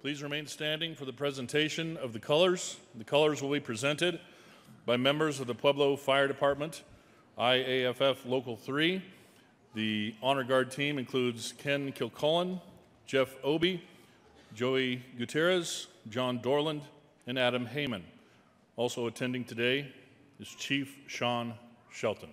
Please remain standing for the presentation of the colors. The colors will be presented by members of the Pueblo Fire Department, IAFF Local 3. The Honor Guard team includes Ken Kilcullen, Jeff Obie, Joey Gutierrez, John Dorland, and Adam Heyman. Also attending today is Chief Sean Shelton.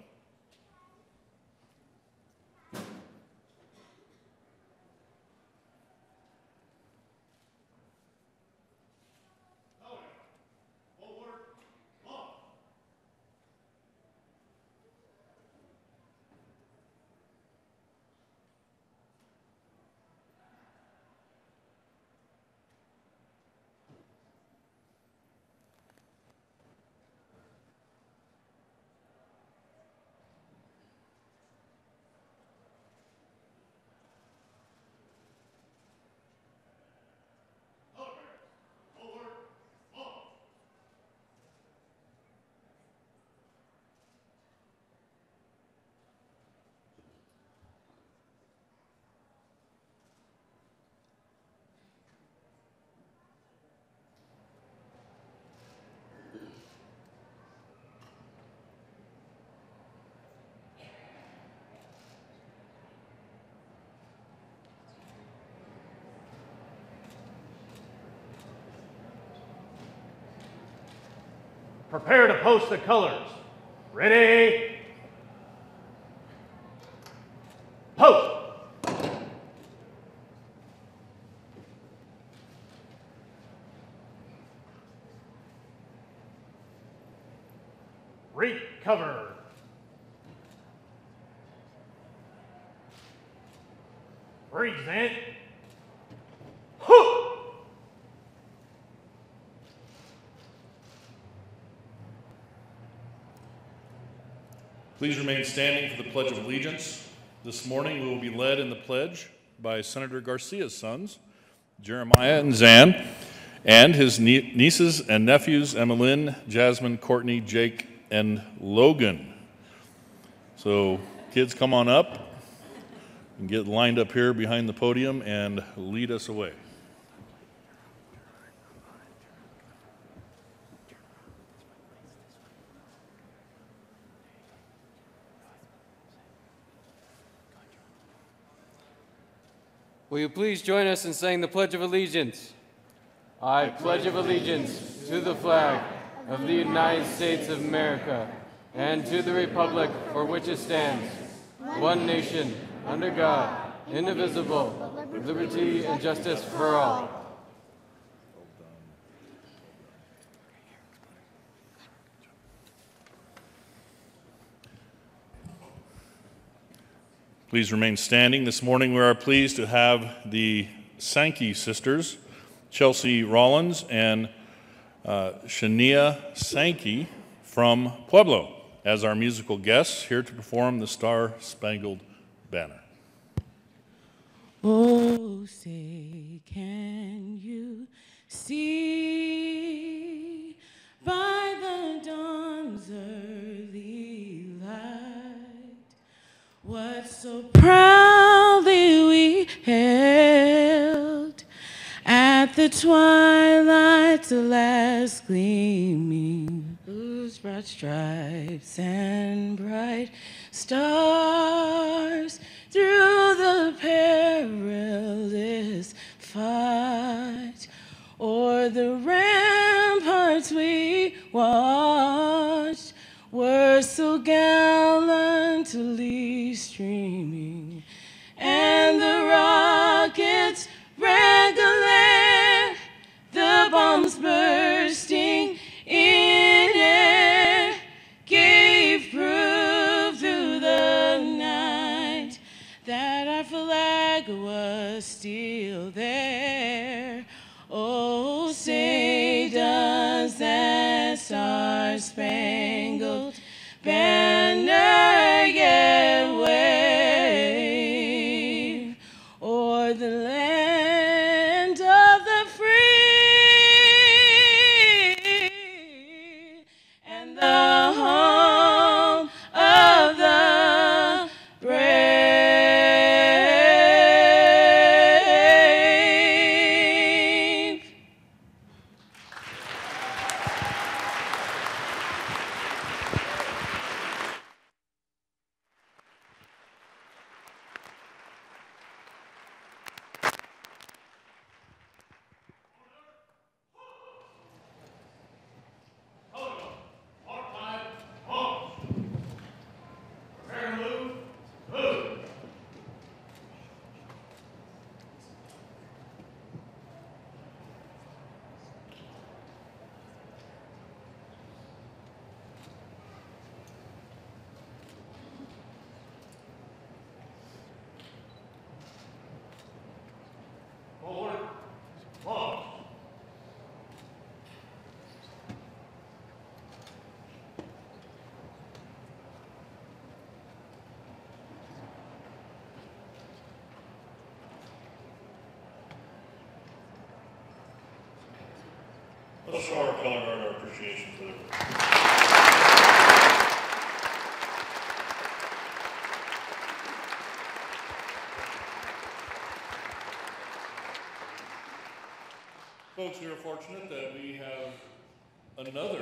Prepare to post the colors. Ready? Post! Recover. Present. Hook! Please remain standing for the Pledge of Allegiance. This morning we will be led in the pledge by Senator Garcia's sons, Jeremiah and Zan, and his nieces and nephews, Emmeline, Jasmine, Courtney, Jake, and Logan. So kids, come on up and get lined up here behind the podium and lead us away. Will you please join us in saying the Pledge of Allegiance? I pledge allegiance to the flag of the United States of America and to the republic for which it stands, one nation, under God, indivisible, with liberty and justice for all. Please remain standing. This morning we are pleased to have the Sankey sisters, Chelsea Rollins and Shania Sankey from Pueblo, as our musical guests here to perform the Star-Spangled Banner. Oh, say, can you see by the dawn's early light what so proudly we hailed at the twilight's last gleaming, whose broad stripes and bright stars through the perilous fight o'er the ramparts we watched were so gallantly streaming, and the rockets' red glare, the bombs bursting in air, gave proof through the night that our flag was still there. Oh, say does that star-spangled banner yet wave o'er the land of the free and the home of the brave? Let's show our color guard our appreciation for their work. Folks, we are fortunate that we have another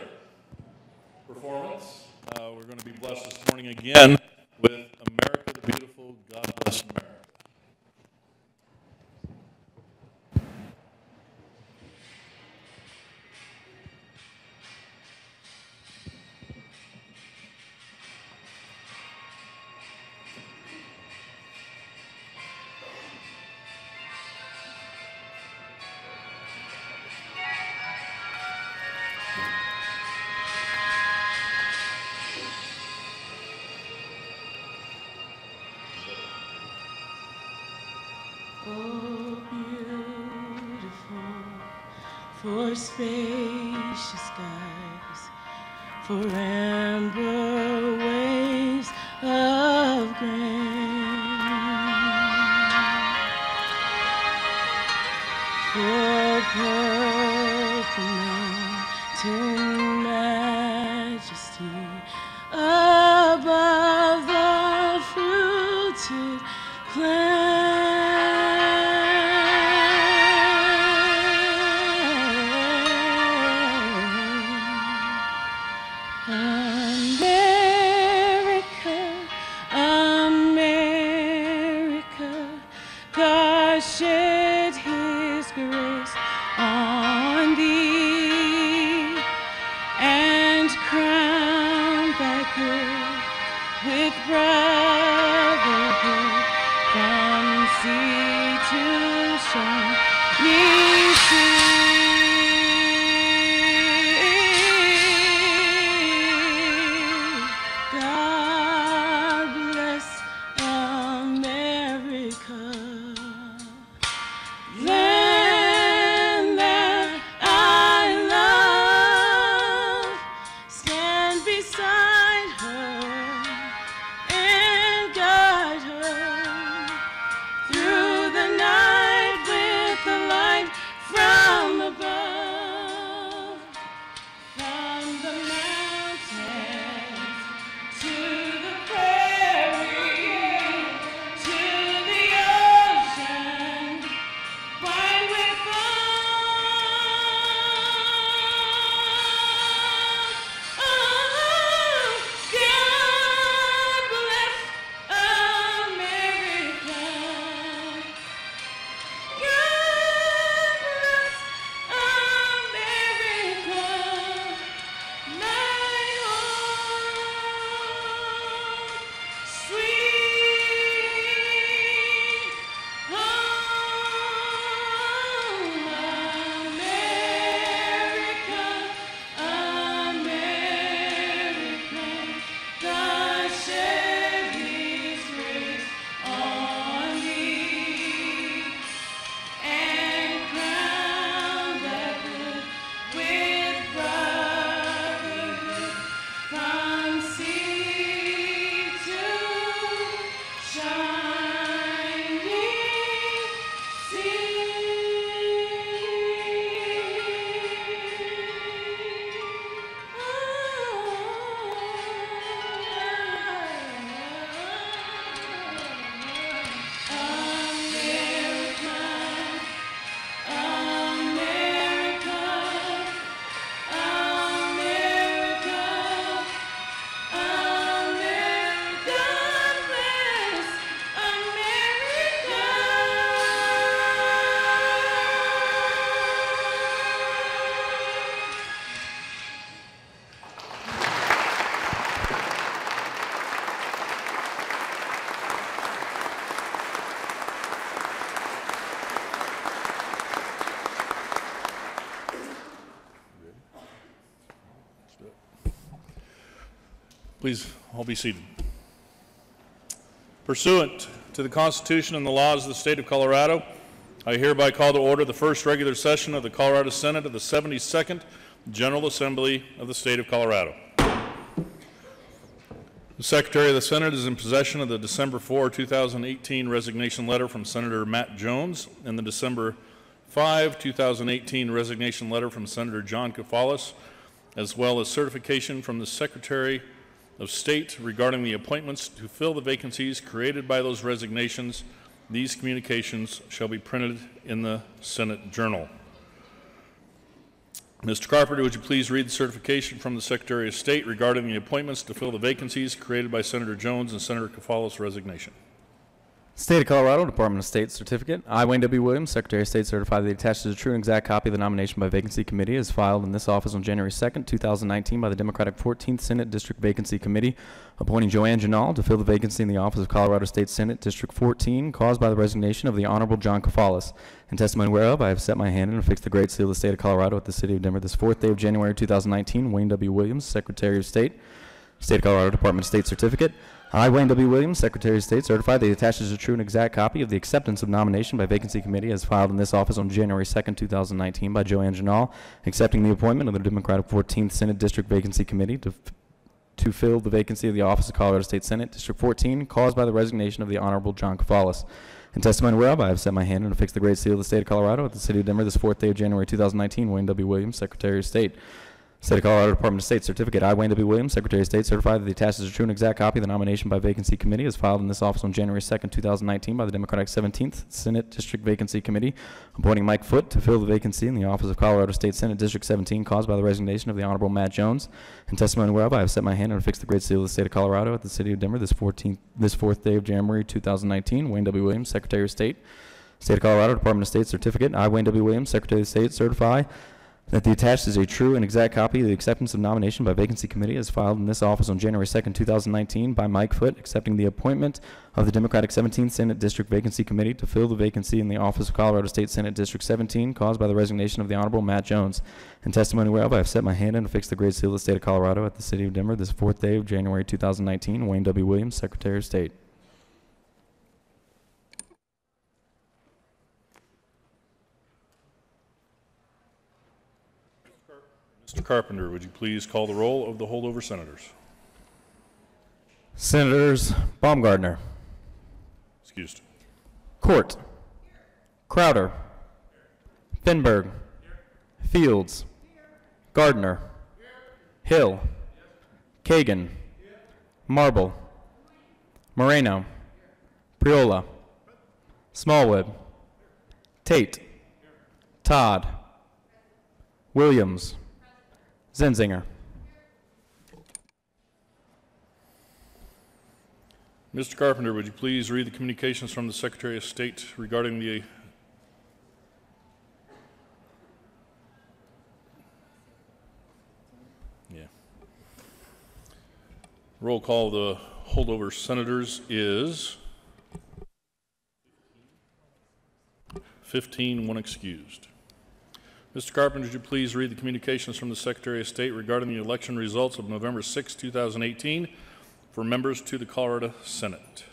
performance. We're going to be blessed this morning again with America the Beautiful, God Bless America. Oh, beautiful, for spacious skies, for amber waves of grain, for purple mountain majesty above the fruited plain. Shed his grace on thee and crown thy good with brotherhood from sea to shining sea. God bless America. Land that I love, stand beside her and guide her through the night with the light from above, from the mountains to the prairie, to the ocean. Wide with God bless America. God bless America, my home, sweet home, America, America. God shed his grace on thee and crown thy good with brotherhood from sea to shining sea. Please all be seated. Pursuant to the Constitution and the laws of the state of Colorado, I hereby call to order the first regular session of the Colorado Senate of the 72nd General Assembly of the state of Colorado. The Secretary of the Senate is in possession of the December 4, 2018 resignation letter from Senator Matt Jones and the December 5, 2018 resignation letter from Senator John Kafalis, as well as certification from the Secretary of State regarding the appointments to fill the vacancies created by those resignations. These communications shall be printed in the Senate Journal. Mr. Carpenter, would you please read the certification from the Secretary of State regarding the appointments to fill the vacancies created by Senator Jones and Senator Kafalis' resignation? State of Colorado, Department of State Certificate. I, Wayne W. Williams, Secretary of State, certify that attached is a true and exact copy of the nomination by vacancy committee as filed in this office on January 2nd, 2019 by the Democratic 14th Senate District Vacancy Committee, appointing Joanne Janal to fill the vacancy in the office of Colorado State Senate District 14 caused by the resignation of the Honorable John Kafalis. In testimony whereof, I have set my hand and affixed the Great Seal of the State of Colorado at the City of Denver this 4th day of January 2019. Wayne W. Williams, Secretary of State. State of Colorado Department of State Certificate. I, Wayne W. Williams, Secretary of State, certify that attached is a true and exact copy of the acceptance of nomination by vacancy committee as filed in this office on January 2nd, 2019 by Joanne Janal, accepting the appointment of the Democratic 14th Senate District Vacancy Committee to fill the vacancy of the office of Colorado State Senate District 14 caused by the resignation of the Honorable John Kafalis. In testimony whereof, I have set my hand and affixed the Great Seal of the State of Colorado at the City of Denver this 4th day of January 2019. Wayne W. Williams, Secretary of State. State of Colorado Department of State Certificate. I, Wayne W. Williams, Secretary of State, certify that the attached is a true and exact copy of the nomination by vacancy committee as filed in this office on January 2nd, 2019 by the Democratic 17th Senate District Vacancy Committee, appointing Mike Foote to fill the vacancy in the office of Colorado State Senate District 17 caused by the resignation of the Honorable Matt Jones. In testimony whereof, I have set my hand and affixed the Great Seal of the State of Colorado at the City of Denver this 4th day of January 2019. Wayne W. Williams, Secretary of State. State of Colorado Department of State Certificate. I, Wayne W. Williams, Secretary of State, certify that the attached is a true and exact copy of the acceptance of nomination by vacancy committee as filed in this office on January 2nd, 2019 by Mike Foote, accepting the appointment of the Democratic 17th Senate District Vacancy Committee to fill the vacancy in the office of Colorado State Senate District 17 caused by the resignation of the Honorable Matt Jones. In testimony whereof, I have set my hand and affixed the Great Seal of the State of Colorado at the City of Denver this 4th day of January 2019. Wayne W. Williams, Secretary of State. Mr. Carpenter, would you please call the roll of the holdover senators? Senators Baumgardner, Excused. Court, Crowder, Finberg, Fields, Gardner, Hill, Kagan, Marble, Moreno, Priola, Smallwood, Tate, Todd, Williams, Zenzinger. Mr. Carpenter, would you please read the communications from the Secretary of State regarding the roll call of the holdover senators is 15, one excused. Mr. Carpenter, would you please read the communications from the Secretary of State regarding the election results of November 6, 2018 for members to the Colorado Senate?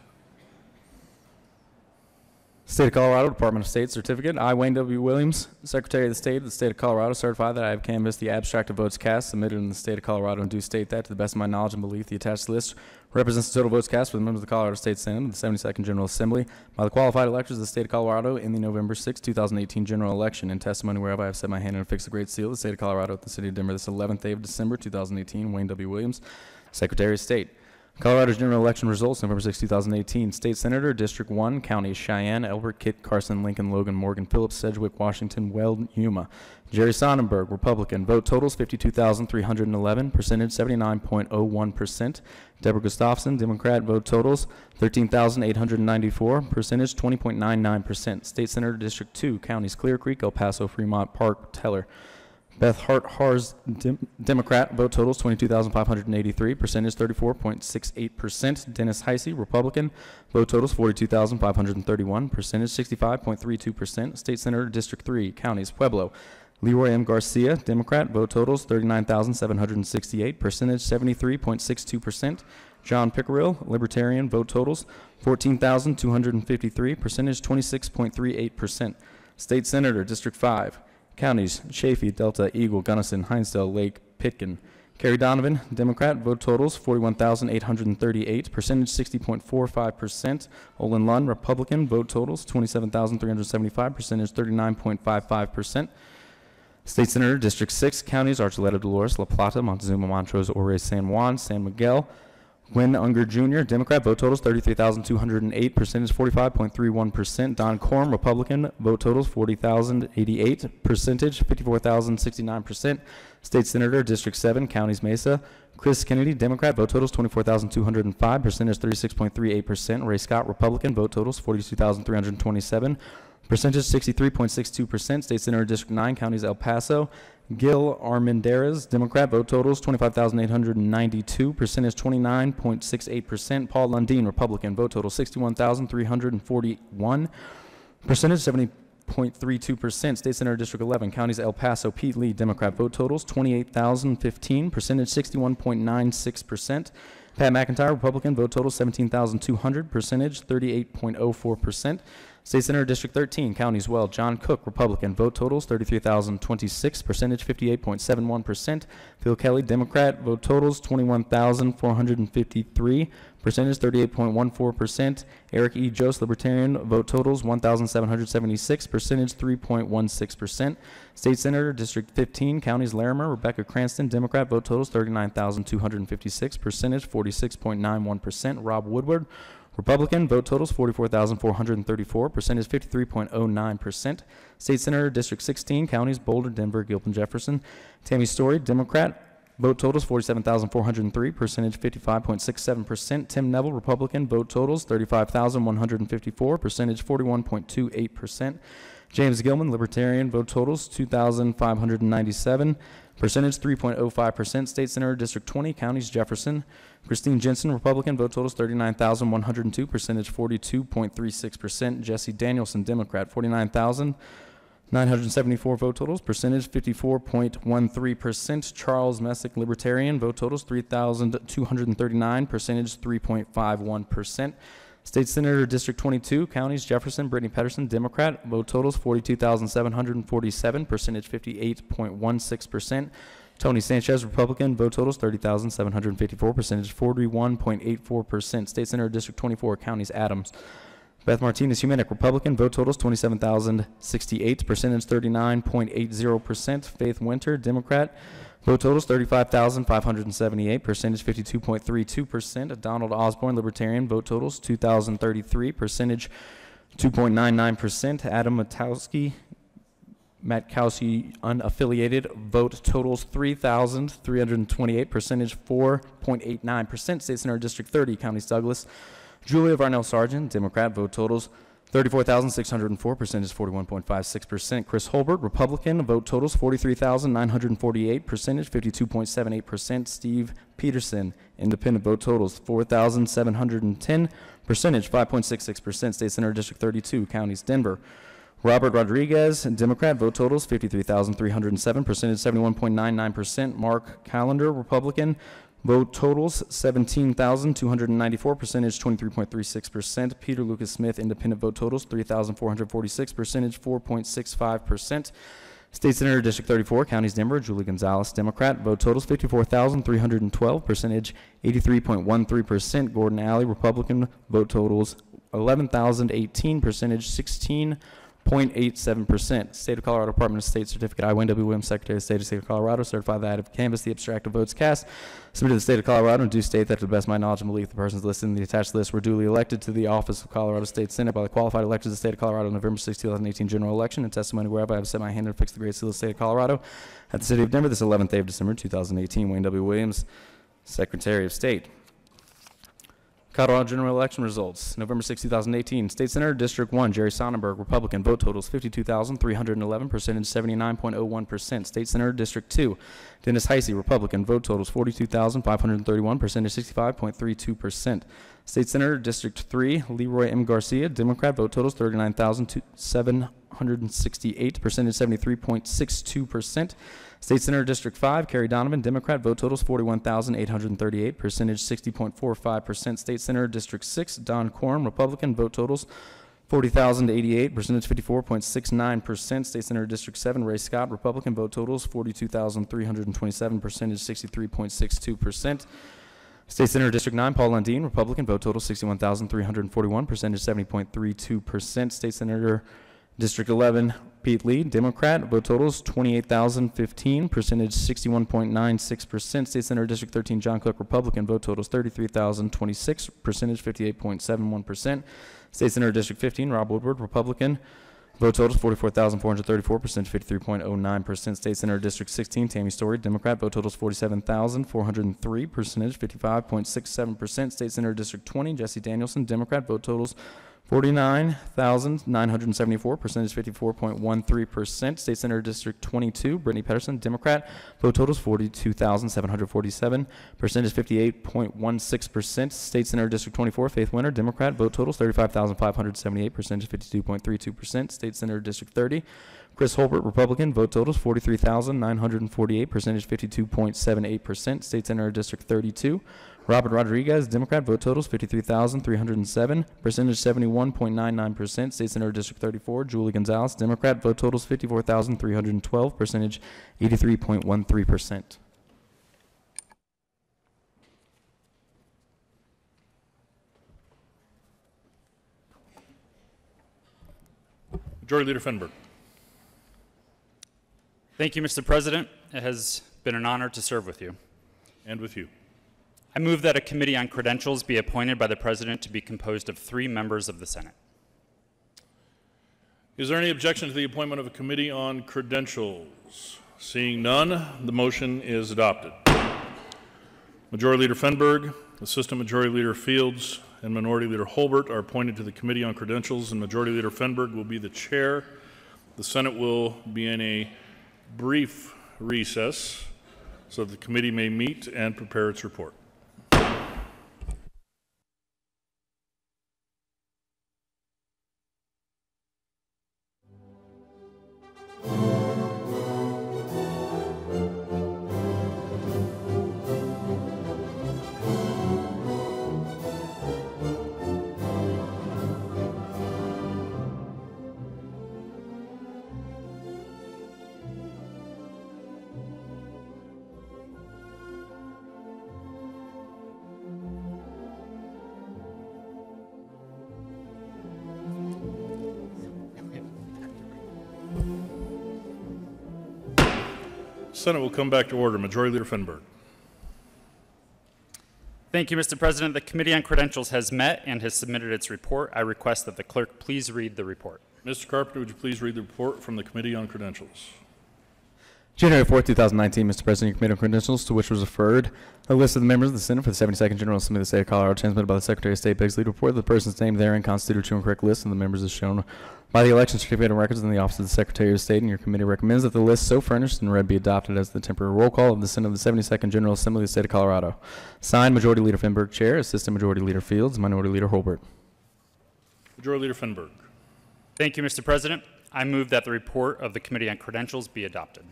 State of Colorado Department of State Certificate. I, Wayne W. Williams, Secretary of the State of Colorado, certify that I have canvassed the abstract of votes cast submitted in the State of Colorado and do state that, to the best of my knowledge and belief, the attached list represents the total votes cast for the members of the Colorado State Senate and the 72nd General Assembly by the qualified electors of the State of Colorado in the November 6, 2018 general election. In testimony whereof, I have set my hand and affixed the Great Seal of the State of Colorado at the City of Denver this 11th day of December 2018. Wayne W. Williams, Secretary of State. Colorado general election results, November 6, 2018. State Senator, District 1, Counties Cheyenne, Elbert, Kit, Carson, Lincoln, Logan, Morgan, Phillips, Sedgwick, Washington, Weld, Yuma. Jerry Sonnenberg, Republican. Vote totals 52,311, percentage 79.01%. Deborah Gustafson, Democrat. Vote totals 13,894, percentage 20.99%. State Senator, District 2, Counties Clear Creek, El Paso, Fremont, Park, Teller. Beth Hart-Hars, Democrat. Vote totals 22,583, percentage 34.68%. Dennis Heisey, Republican. Vote totals 42,531, percentage 65.32%. State Senator, District 3, Counties Pueblo. Leroy M. Garcia, Democrat. Vote totals 39,768, percentage 73.62%. John Pickerill, Libertarian. Vote totals 14,253, percentage 26.38%. State Senator, District 5. Counties, Chaffee, Delta, Eagle, Gunnison, Hinesdale, Lake, Pitkin, Carrie Donovan, Democrat, vote totals 41,838, percentage 60.45%. Olin Lund, Republican, vote totals 27,375, percentage 39.55%. State Senator, District 6, counties Archuleta, Dolores, La Plata, Montezuma, Montrose, Ores, San Juan, San Miguel. Wynn Unger Jr., Democrat, vote totals 33,208, percentage 45.31%. Don Corm, Republican, vote totals 40,088, percentage 54,069%. State Senator, District 7, counties Mesa. Chris Kennedy, Democrat, vote totals 24,205, percentage 36.38%. Ray Scott, Republican, vote totals 42,327, percentage 63.62%. State Senator, District 9, counties El Paso. Gil Armendariz, Democrat, vote totals 25,892, percentage 29.68%. Paul Lundeen, Republican, vote total 61,341, percentage 70.32%. State Senator, District 11, counties El Paso. Pete Lee, Democrat, vote totals 28,015, percentage 61.96%. Pat McIntyre, Republican, vote total 17,200, percentage 38.04%. State Senator, District 13, counties well. John Cook, Republican, vote totals 33,026, percentage 58.71%. Phil Kelly, Democrat, vote totals 21,453, percentage 38.14%. Eric E. Jose, Libertarian, vote totals 1,776, percentage 3.16%. State Senator, District 15, counties Larimer, Rebecca Cranston, Democrat, vote totals 39,256, percentage 46.91%. Rob Woodward, Republican, vote totals 44,434, percentage 53.09%. State Senator, District 16, counties Boulder, Denver, Gilpin, Jefferson. Tammy Story, Democrat, vote totals 47,403, percentage 55.67%. Tim Neville, Republican, vote totals 35,154, percentage 41.28%. James Gilman, Libertarian, vote totals 2,597, percentage 3.05%. State Senator, District 20, counties Jefferson. Christine Jensen, Republican, vote totals 39,102, percentage 42.36%. Jesse Danielson, Democrat, 49,974 vote totals, percentage 54.13%. Charles Messick, Libertarian, vote totals 3,239, percentage 3.51%. State Senator, District 22, counties Jefferson, Brittany Pedersen, Democrat, vote totals 42,747, percentage 58.16%. Tony Sanchez, Republican, vote totals 30,754, percentage 41.84%. State Senator, District 24, counties Adams. Beth Martinez, Humanic, Republican, vote totals 27,068, percentage 39.80%. Faith Winter, Democrat, vote totals 35,578, percentage 52.32%. Donald Osborne, Libertarian, vote totals 2,033, percentage 2.99%. Adam Matkowski, unaffiliated, vote totals 3,328, percentage 4.89%. State Senator, District 30, counties Douglas. Julia Varnell Sargent, Democrat, vote totals 34,604, percentage 41.56%. Chris Holbert, Republican, vote totals 43,948, percentage 52.78%. Steve Peterson, Independent, vote totals 4,710, percentage 5.66%. State Senator, District 32, counties Denver. Robert Rodriguez, Democrat, vote totals 53,307, percentage 71.99%. Mark Callender, Republican, vote totals 17,294, percentage 23.36%. Peter Lucas Smith, Independent, vote totals 3,446, percentage 4.65%. State Senator, District 34, counties Denver. Julie Gonzalez, Democrat, vote totals 54,312, percentage 83.13%. Gordon Alley, Republican, vote totals 11,018, percentage 16.87%. State of Colorado Department of State Certificate. I, Wayne W. Williams, Secretary of State of Colorado, certify that I have canvassed the abstract of votes cast, submitted to the State of Colorado, and do state that to the best of my knowledge and belief, the persons listed in the attached list were duly elected to the office of Colorado State Senate by the qualified electors of the State of Colorado on November 6, 2018 general election, and testimony whereof I have set my hand and fixed the great seal of the State of Colorado at the City of Denver this 11th day of December 2018. Wayne W. Williams, Secretary of State. Colorado general election results. November 6, 2018. State Senator, District 1, Jerry Sonnenberg, Republican. Vote totals 52,311, percentage 79.01%. State Senator, District 2, Dennis Heisey, Republican. Vote totals 42,531, percentage 65.32%. State Senator, District 3, Leroy M. Garcia, Democrat. Vote totals 39,768, percentage 73.62%. State Senator, District 5, Carrie Donovan, Democrat. Vote totals 41,838, percentage 60.45%. State Senator, District 6, Don Corm, Republican. Vote totals 40,088, percentage 54.69%. State Senator District 7, Ray Scott, Republican, vote totals 42,327, percentage 63.62%. State Senator District 9, Paul Lundeen, Republican, vote total 61,341, percentage 70.32%. State Senator District 11, Pete Lee, Democrat, vote totals 28,015, percentage 61.96%. State Senator District 13, John Cook, Republican, vote totals 33,026, percentage 58.71%. State Senator District 15, Rob Woodward, Republican, vote totals 44,434, percentage 53.09%. State Senator District 16, Tammy Story, Democrat, vote totals 47,403, percentage 55.67%. State Senator District 20, Jesse Danielson, Democrat, vote totals 49,974, percentage 54.13%. State Senator District 22, Brittany Pedersen, Democrat, vote totals 42,747, percentage 58.16%. State Senator District 24, Faith Winter, Democrat, vote totals 35,578, percentage 52.32%. State Senator District 30, Chris Holbert, Republican, vote totals 43,948, percentage 52.78%. State Senator District 32, Robert Rodriguez, Democrat, vote totals 53,307, percentage 71.99%. State Senator District 34, Julie Gonzalez, Democrat, vote totals 54,312, percentage 83.13%. Majority Leader Fenberg. Thank you, Mr. President. It has been an honor to serve with you. And with you. I move that a committee on credentials be appointed by the President to be composed of 3 members of the Senate. Is there any objection to the appointment of a committee on credentials? Seeing none, the motion is adopted. Majority Leader Fenberg, Assistant Majority Leader Fields, and Minority Leader Holbert are appointed to the Committee on Credentials, and Majority Leader Fenberg will be the chair. The Senate will be in a brief recess so that the committee may meet and prepare its report. Senate will come back to order. Majority Leader Fenberg. Thank you, Mr. President. The Committee on Credentials has met and has submitted its report. I request that the clerk please read the report. Mr. Carpenter, would you please read the report from the Committee on Credentials? January 4th, 2019, Mr. President, your Committee on Credentials, to which was referred a list of the members of the Senate for the 72nd General Assembly of the State of Colorado, transmitted by the Secretary of State Biggs, lead report. The persons named therein constitute a true and correct list, and the members as shown by the election certificate and records in the Office of the Secretary of State, and your committee recommends that the list so furnished and read be adopted as the temporary roll call of the Senate of the 72nd General Assembly of the State of Colorado. Signed, Majority Leader Fenberg, Chair, Assistant Majority Leader Fields, Minority Leader Holbert. Majority Leader Fenberg. Thank you, Mr. President. I move that the report of the Committee on Credentials be adopted.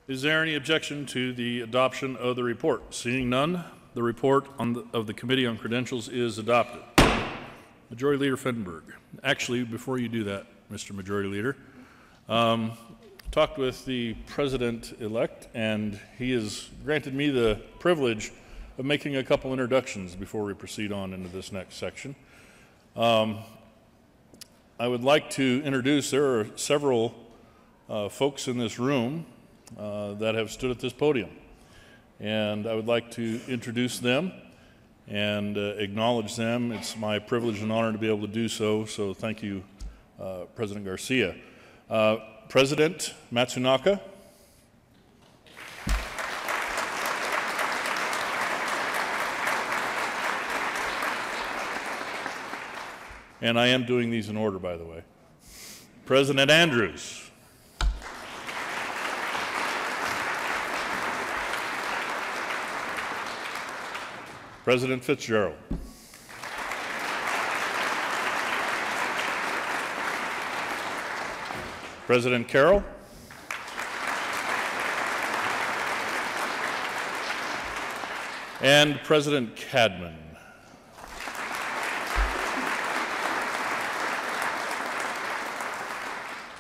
Is there any objection to the adoption of the report? Seeing none, the report of the Committee on Credentials is adopted. Majority Leader Fenberg. Actually, before you do that, Mr. Majority Leader, talked with the President-elect, and he has granted me the privilege of making a couple introductions before we proceed on into this next section. I would like to introduce, there are several folks in this room that have stood at this podium, and I would like to introduce them and acknowledge them. It's my privilege and honor to be able to do so, so thank you, President Garcia. President Matsunaka. And I am doing these in order, by the way. President Andrews. President Fitzgerald. President Carroll. And President Cadman.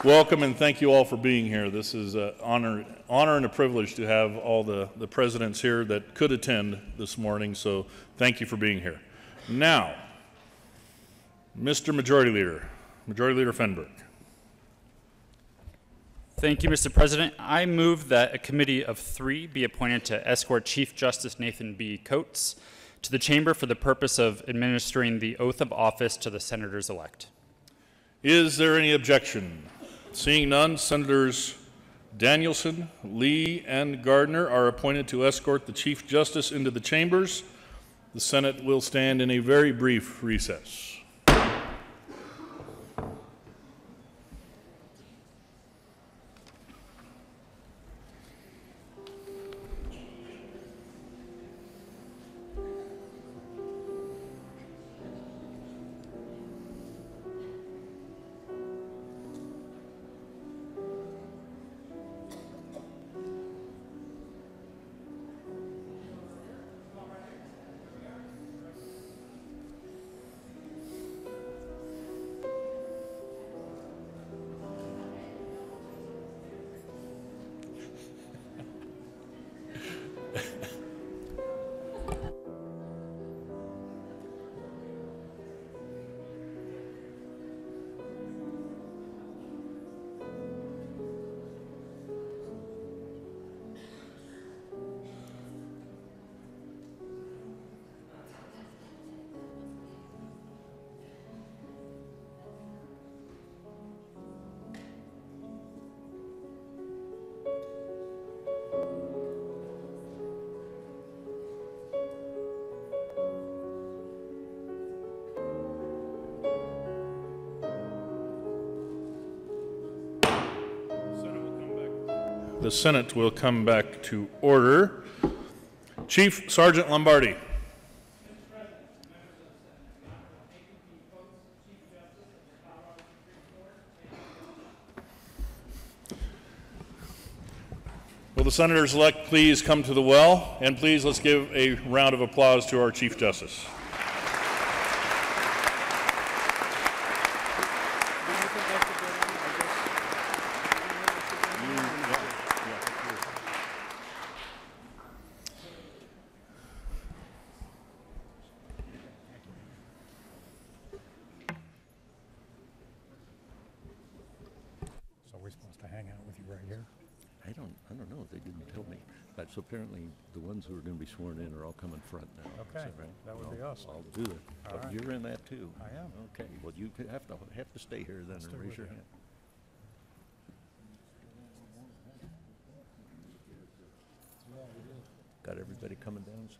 Welcome and thank you all for being here. This is an honor and a privilege to have all the presidents here that could attend this morning, so thank you for being here. Now, Mr. Majority Leader Fenberg. Thank you, Mr. President. I move that a committee of 3 be appointed to escort Chief Justice Nathan B. Coates to the chamber for the purpose of administering the oath of office to the senators-elect. Is there any objection? Seeing none, Senators Danielson, Lee, and Gardner are appointed to escort the Chief Justice into the chambers. The Senate will stand in a very brief recess. The Senate will come back to order. Chief Sergeant Lombardi. Will the senators-elect please come to the well? And please, let's give a round of applause to our Chief Justice. So apparently the ones who are going to be sworn in are all coming front now. Okay, right? that would be awesome. I'll do it. All right. You're in that too. I am. Okay. Well, you have to stay here then and raise your hand. Got everybody coming down?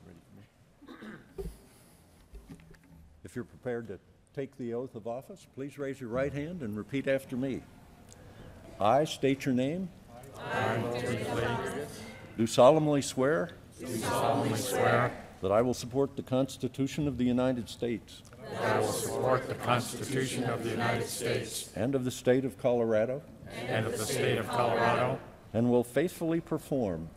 Ready for me? If you're prepared to take the oath of office, please raise your right hand and repeat after me. I state your name. Do solemnly swear. That I will support the Constitution of the United States. That I will support the Constitution of the United States. And of the state of Colorado. And of the state of Colorado. And will faithfully perform.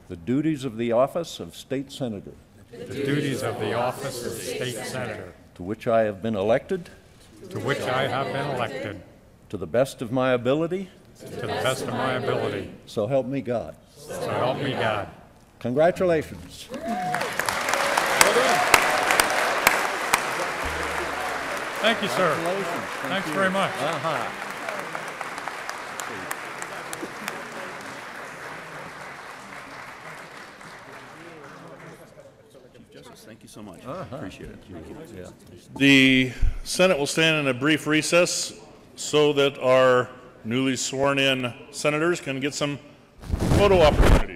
The duties of the office of State Senator. The duties of the office of State Senator. To which I have been elected. To which I have been elected. To the best of my ability. To the best of my ability. So help me God. So help me God. Congratulations. Thank you, sir. Thanks very much. Chief Justice, thank you so much. Appreciate it. Yeah. The Senate will stand in a brief recess so that our newly sworn in senators can get some photo opportunities.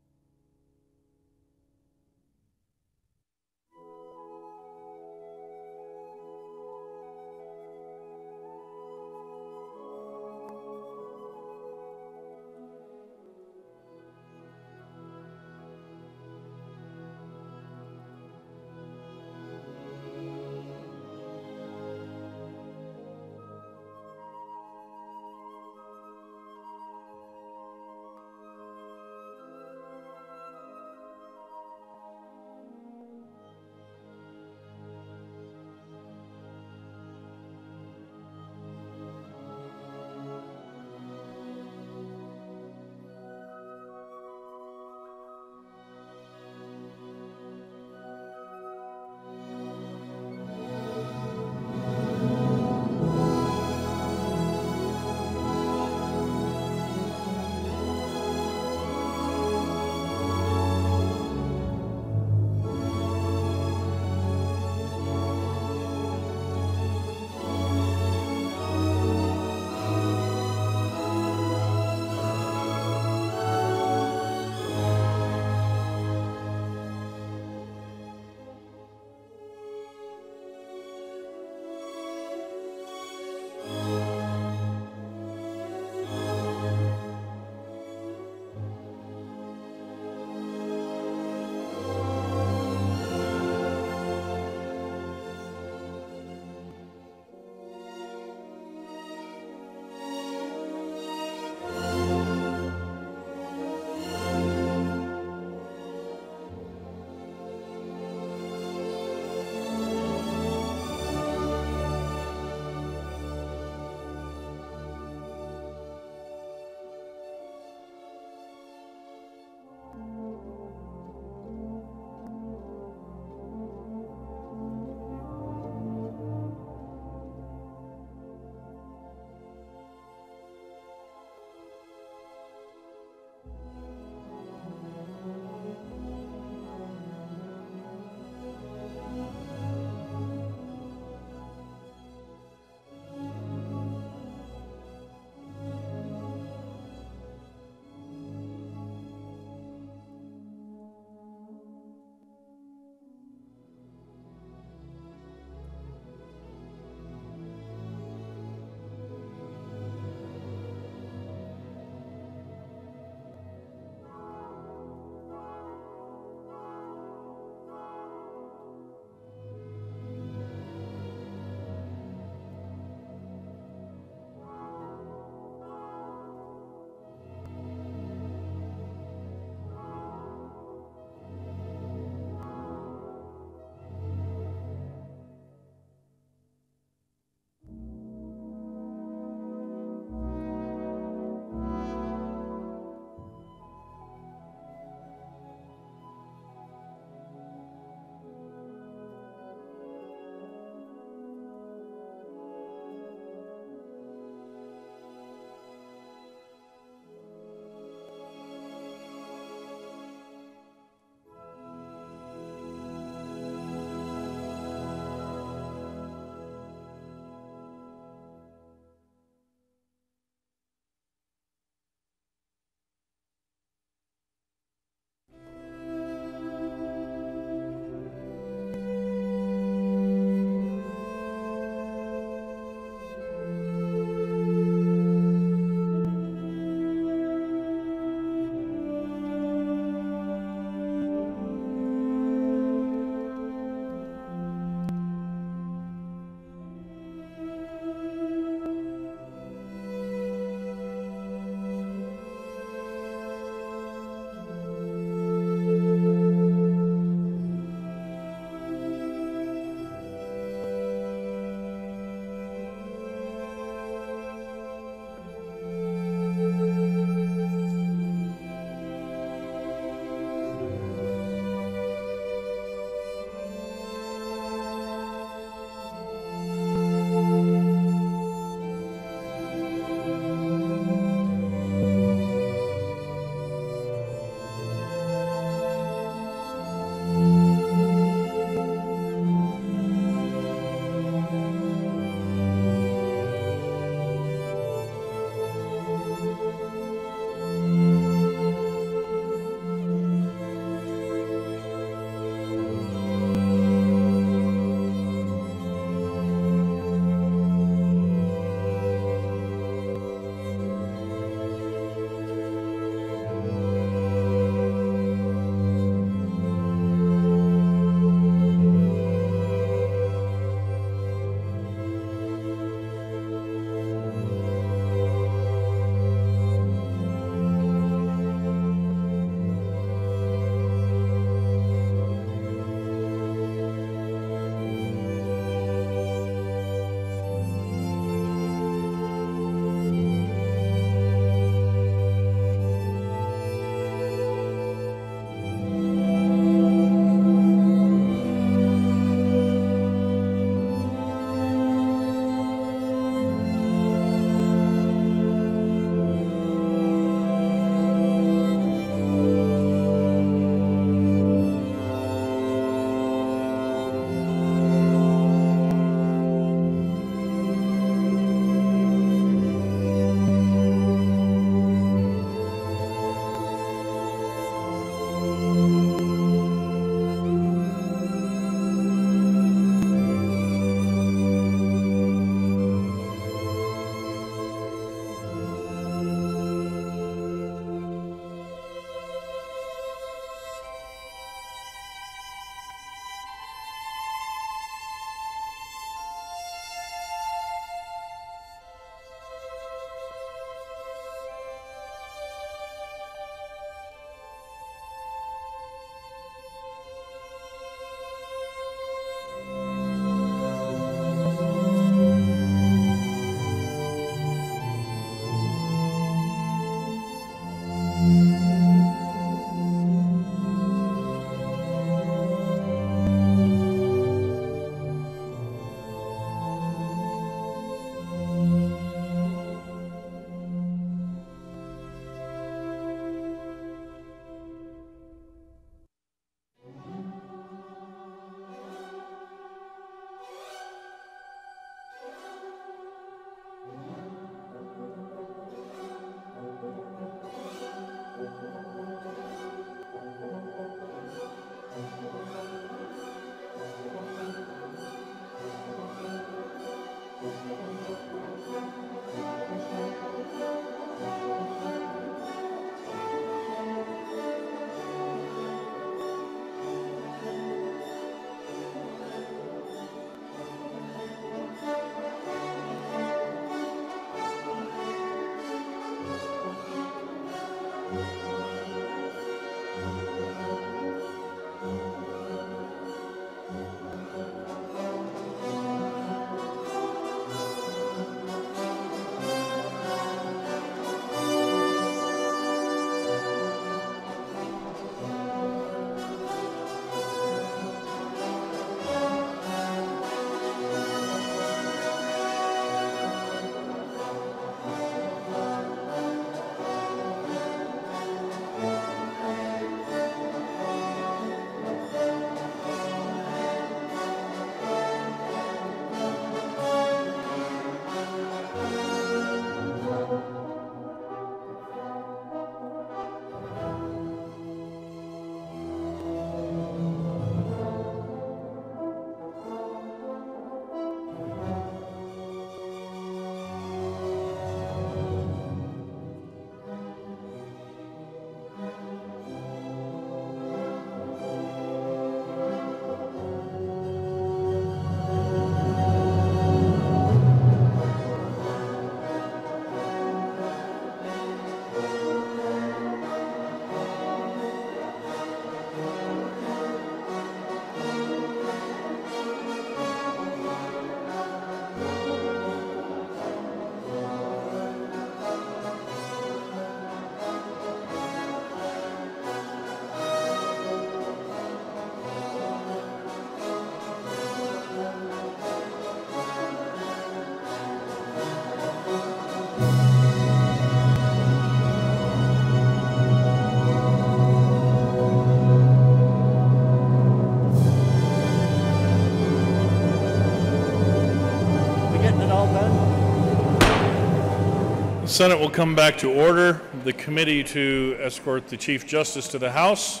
Senate will come back to order. The committee to escort the Chief Justice to the House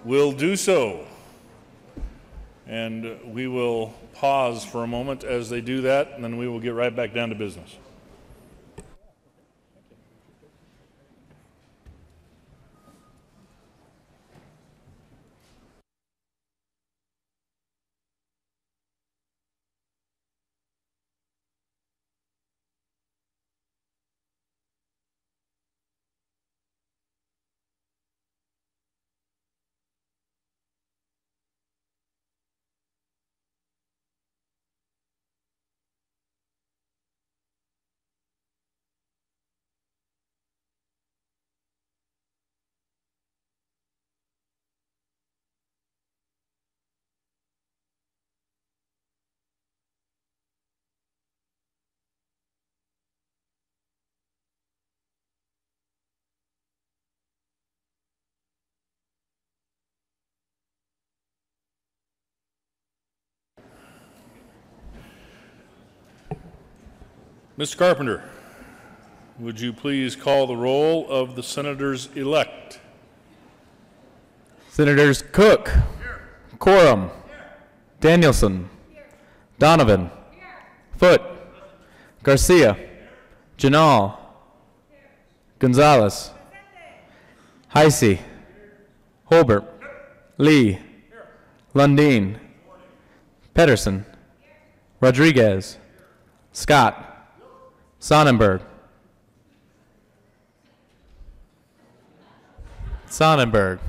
will do so. And we will pause for a moment as they do that, and then we will get right back down to business. Mr. Carpenter, would you please call the roll of the senators-elect? Senators Cook, Quorum, Danielson, Donovan, Foote, Garcia, Janal, Gonzalez, Heisey, Holbert, Lee, Lundeen, Pedersen, Rodriguez, Scott, Sonnenberg, Sonnenberg,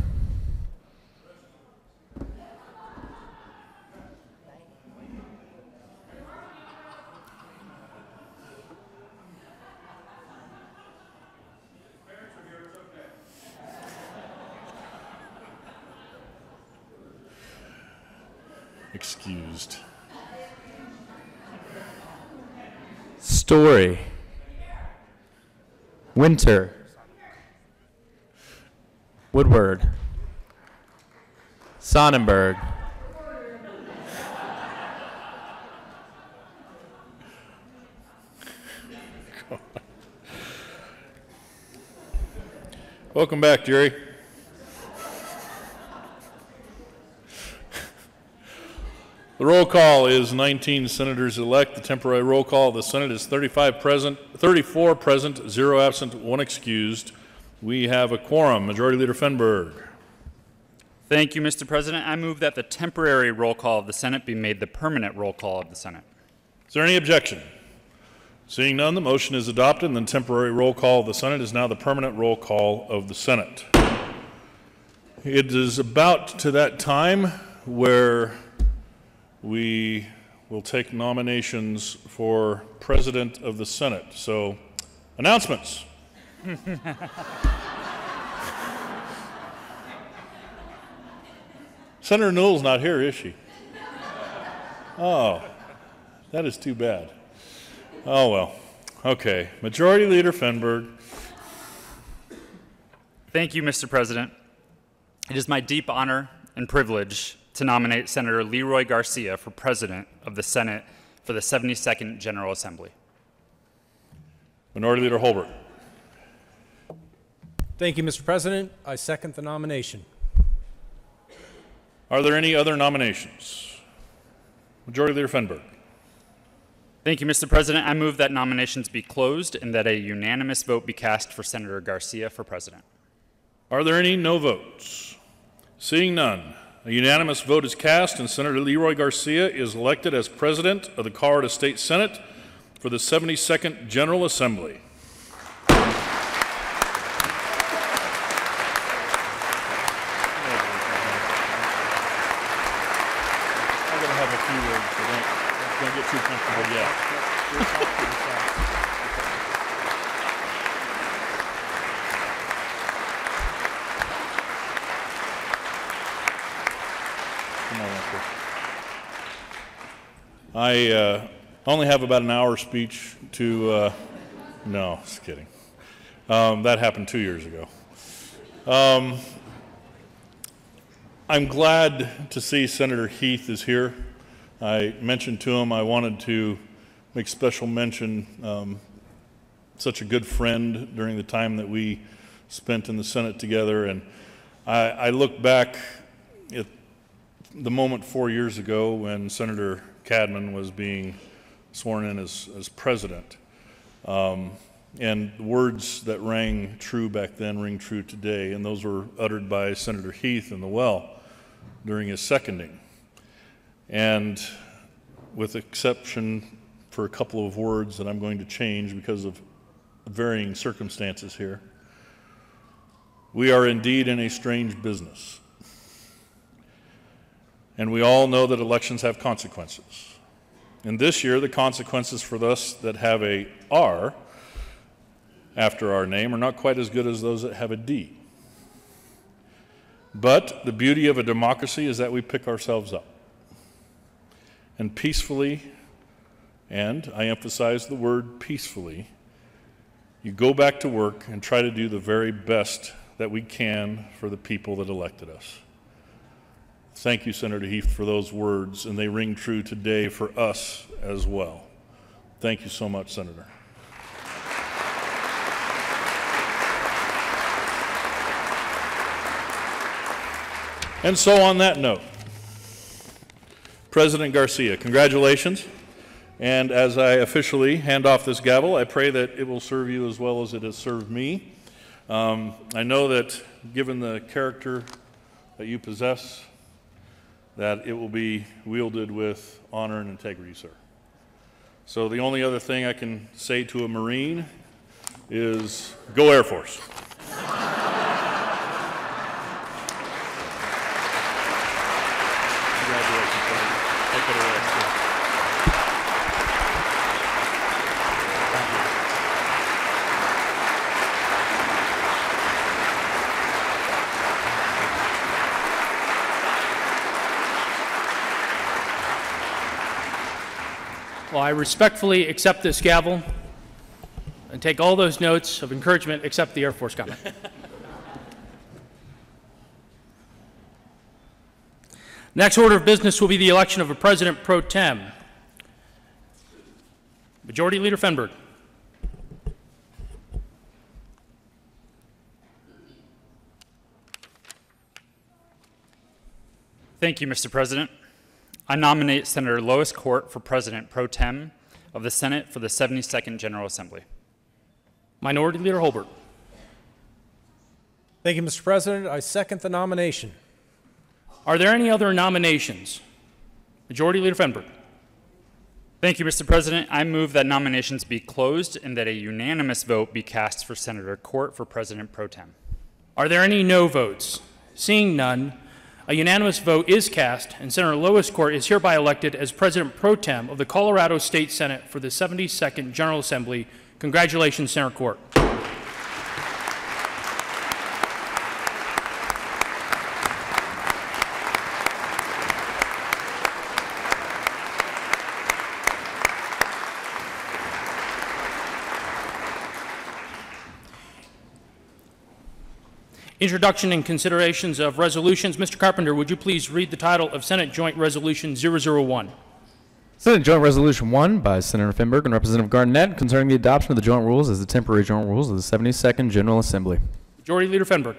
Excused. Story, Winter, Woodward, Sonnenberg, Welcome back, Jerry. The roll call is 19 senators-elect. The temporary roll call of the Senate is 34 present, 0 absent, 1 excused. We have a quorum. Majority Leader Fenberg. Thank you, Mr. President. I move that the temporary roll call of the Senate be made the permanent roll call of the Senate. Is there any objection? Seeing none, the motion is adopted, and the temporary roll call of the Senate is now the permanent roll call of the Senate. It is about to that time where we will take nominations for President of the Senate. So, announcements. Senator Newell's not here, is she? Oh, that is too bad. Oh, well. Okay. Majority Leader Fenberg. Thank you, Mr. President. It is my deep honor and privilege to nominate Senator Leroy Garcia for President of the Senate for the 72nd General Assembly. Minority Leader Holbert. Thank you, Mr. President. I second the nomination. Are there any other nominations? Majority Leader Fenberg. Thank you, Mr. President. I move that nominations be closed and that a unanimous vote be cast for Senator Garcia for President. Are there any no votes? Seeing none, a unanimous vote is cast and Senator Leroy Garcia is elected as President of the Colorado State Senate for the 72nd General Assembly. Don't get too comfortable yet. Come on, Uncle. I only have about an hour speech to, no, just kidding. That happened 2 years ago. I'm glad to see Senator Heath is here. I mentioned to him I wanted to make special mention such a good friend during the time that we spent in the Senate together. And I look back at the moment 4 years ago when Senator Cadman was being sworn in as president. And the words that rang true back then ring true today, and those were uttered by Senator Heath in the well during his seconding. And with exception for a couple of words that I'm going to change because of varying circumstances here, we are indeed in a strange business. And we all know that elections have consequences. And this year, the consequences for us that have a R after our name are not quite as good as those that have a D. But the beauty of a democracy is that we pick ourselves up. And peacefully, and I emphasize the word peacefully, you go back to work and try to do the very best that we can for the people that elected us. Thank you, Senator Heath, for those words, and they ring true today for us as well. Thank you so much, Senator. And so on that note, President Garcia, congratulations. And as I officially hand off this gavel, I pray that it will serve you as well as it has served me. I know that given the character that you possess, that it will be wielded with honor and integrity, sir. So the only other thing I can say to a Marine is, go Air Force. Congratulations, sir. Take it away. Well, I respectfully accept this gavel and take all those notes of encouragement except the Air Force comment. Next order of business will be the election of a president pro tem. Majority Leader Fenberg. Thank you, Mr. President. I nominate Senator Lois Court for President Pro Tem of the Senate for the 72nd General Assembly. Minority Leader Holbert. Thank you, Mr. President. I second the nomination. Are there any other nominations? Majority Leader Fenberg. Thank you, Mr. President. I move that nominations be closed and that a unanimous vote be cast for Senator Court for President Pro Tem. Are there any no votes? Seeing none, a unanimous vote is cast, and Senator Lois Court is hereby elected as President Pro Tem of the Colorado State Senate for the 72nd General Assembly. Congratulations, Senator Court. Introduction and considerations of resolutions. Mr. Carpenter, would you please read the title of Senate Joint Resolution 001? Senate Joint Resolution 1 by Senator Fenberg and Representative Garnett concerning the adoption of the joint rules as the temporary joint rules of the 72nd General Assembly. Majority Leader Fenberg.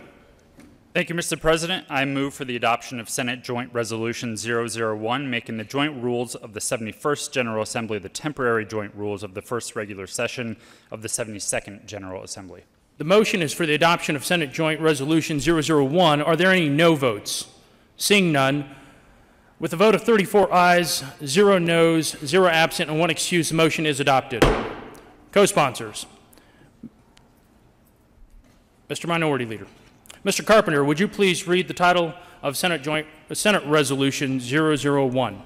Thank you, Mr. President. I move for the adoption of Senate Joint Resolution 001, making the joint rules of the 71st General Assembly the temporary joint rules of the first regular session of the 72nd General Assembly. The motion is for the adoption of Senate Joint Resolution 001. Are there any no votes? Seeing none, with a vote of 34 ayes, 0 noes, 0 absent, and 1 excused, the motion is adopted. Co-sponsors. Mr. Minority Leader. Mr. Carpenter, would you please read the title of Senate Resolution 001?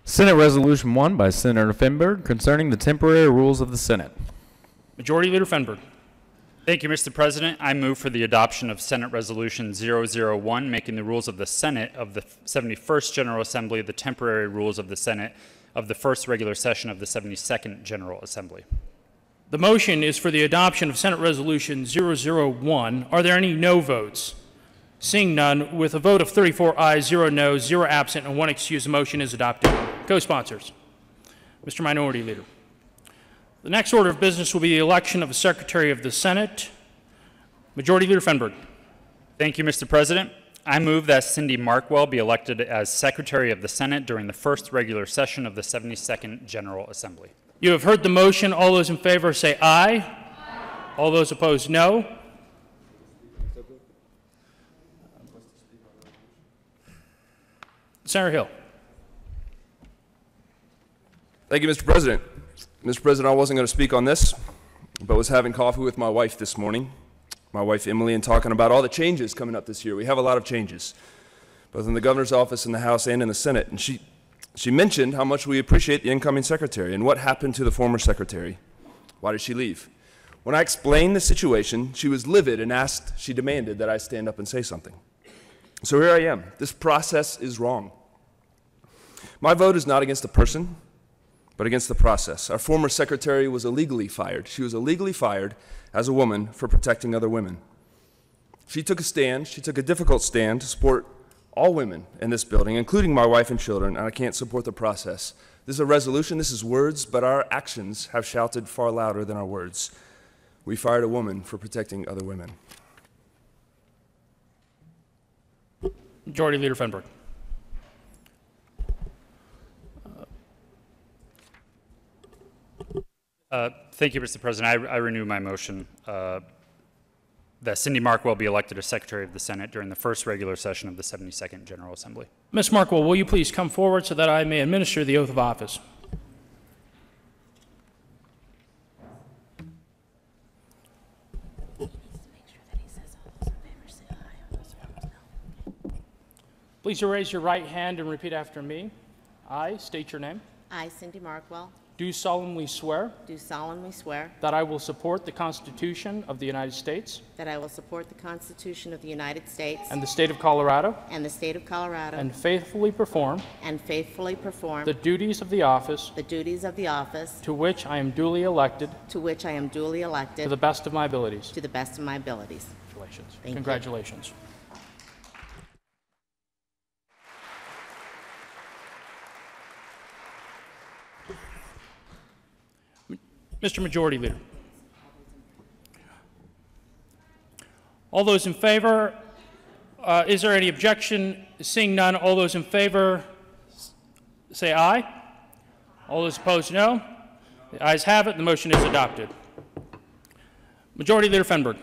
Senate Resolution 1 by Senator Fenberg concerning the temporary rules of the Senate. Majority Leader Fenberg. Thank you, Mr. President. I move for the adoption of Senate Resolution 001, making the rules of the Senate of the 71st General Assembly the temporary rules of the Senate of the first regular session of the 72nd General Assembly. The motion is for the adoption of Senate Resolution 001. Are there any no votes? Seeing none, with a vote of 34 ayes, 0 noes, 0 absent, and 1 excused, the motion is adopted. Co-sponsors. Mr. Minority Leader. The next order of business will be the election of a Secretary of the Senate. Majority Leader Fenberg. Thank you, Mr. President. I move that Cindy Markwell be elected as Secretary of the Senate during the first regular session of the 72nd General Assembly. You have heard the motion. All those in favor say aye. Aye. All those opposed, no. Senator Hill. Thank you, Mr. President. Mr. President, I wasn't going to speak on this, but was having coffee with my wife this morning, my wife Emily, and talking about all the changes coming up this year. We have a lot of changes, both in the governor's office, in the House, and in the Senate. And she mentioned how much we appreciate the incoming secretary and what happened to the former secretary. Why did she leave? When I explained the situation, she was livid and she demanded that I stand up and say something. So here I am. This process is wrong. My vote is not against a person, but against the process. Our former secretary was illegally fired. She was illegally fired as a woman for protecting other women. She took a stand, she took a difficult stand to support all women in this building, including my wife and children, and I can't support the process. This is a resolution, this is words, but our actions have shouted far louder than our words. We fired a woman for protecting other women. Majority Leader Fenberg. Thank you, Mr. President. I renew my motion that Cindy Markwell be elected as Secretary of the Senate during the first regular session of the 72nd General Assembly. Ms. Markwell, will you please come forward so that I may administer the oath of office? Please raise your right hand and repeat after me. I state your name. I, Cindy Markwell, Do solemnly swear do solemnly swear that I will support the Constitution of the United States that I will support the Constitution of the United States and the state of Colorado and the state of Colorado and faithfully perform the duties of the office duties of the office to which I am duly elected to which I am duly elected to the best of my abilities. to the best of my abilities. Congratulations. Thank you. Congratulations. Mr. Majority Leader. All those in favor, is there any objection? Seeing none, all those in favor say aye. All those opposed, no. The ayes have it. The motion is adopted. Majority Leader Fenberg.